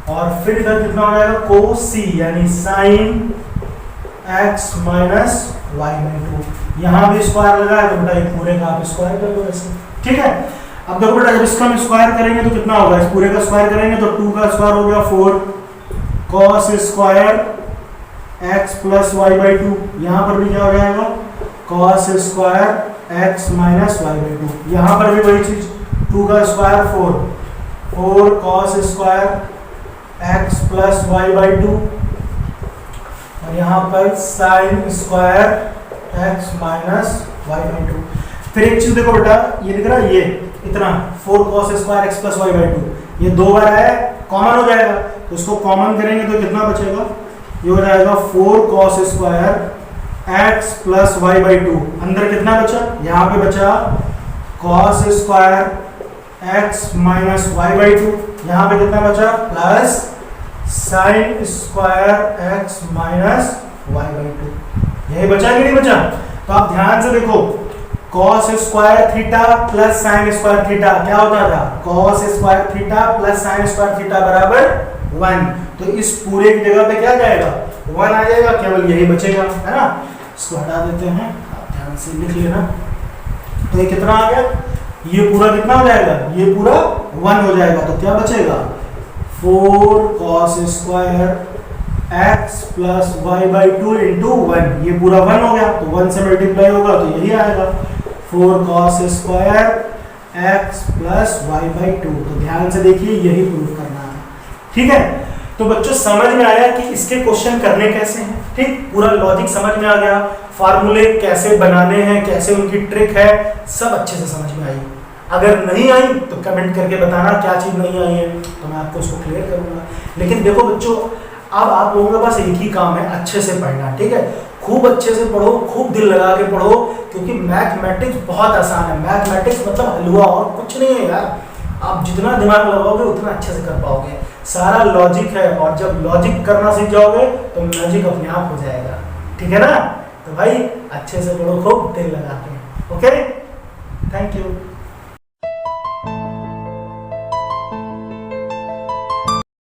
और फिर इधर कितना हो जाएगा cos c यानी sin x minus y by 2। यहाँ भी स्क्वायर लगा है तो बेटा ये पूरे का आप स्क्वायर कर लो ऐसे। ठीक है, अब देखो बेटा जब इसका हम स्क्वायर करेंगे तो कितना होगा, इस पूरे का स्क्वायर करेंगे तो 2 का स्क्वायर हो गया 4 cos square x plus y by 2, यहाँ पर भी क्या हो जाएगा cos square x minus y by 2, यहाँ पर भी वही चीज 2 का square 4 cos square x plus y by 2, और यहाँ पर sin square x minus y by 2। फिर एक चीज देखो बेटा, ये दिख रहा है ये इतना 4 cos square x plus y by 2, ये 2 बार है कॉमन हो जाएगा, तो इसको कॉमन करेंगे तो कितना बचेगा, ये हो जाएगा 4 cos square x plus y by 2, अंदर कितना बचा, यहाँ पे बचा cos square x minus y by 2, यहाँ पे कितना बचा plus sin square x minus y by 2, यही बचा कि नहीं बचा। तो आप ध्यान से देखो cos square theta plus sin square theta क्या होता था, cos square theta plus sin square theta बराबर 1, तो इस पूरे की जगह पे क्या जाएगा 1 आ जाएगा, केवल यही बचेगा, है ना। इसको हटा देते हैं, आप ध्यान से लिख लेना। तो ये कितना आ गया, ये पूरा कितना हो जाएगा, ये पूरा 1 हो जाएगा, तो क्या बचेगा 4 cos square x plus y by 2 into 1, ये पूरा 1 हो गया, तो 1 से मल्टीप्लाई होगा तो यही आएगा 4 cos square x plus y by 2। तो ध्यान से देखिए यही प्रूफ करना है। ठीक है, तो बच्चों समझ में आया कि इसके क्वेश्चन करने कैसे हैं। ठीक, पूरा लॉजिक समझ में आ गया, फार्मूले कैसे बनाने हैं, कैसे उनकी ट्रिक है, सब अच्छे से समझ में आई। अगर नहीं आई तो कमेंट करके बताना क्या चीज़ नहीं आई है, तो मैं आपको उसको क्लियर करूंगा। लेकिन देखो बच्चों, अब आप लोगों के पास एक ही काम है, अच्छे से पढ़ना। ठीक है, खूब अच्छे से पढ़ो, खूब दिल लगा के पढ़ो, क्योंकि मैथमेटिक्स बहुत आसान है। मैथमेटिक्स मतलब हलवा और कुछ नहीं है यार, आप जितना दिमाग लगाओगे उतना अच्छे से कर पाओगे। सारा लॉजिक है, और जब लॉजिक करना सीख जाओगे तो मैजिक अपने आप हो जाएगा। ठीक है ना, तो भाई अच्छे से पढ़ो, खूब दिल लगा के। Okay, thank you.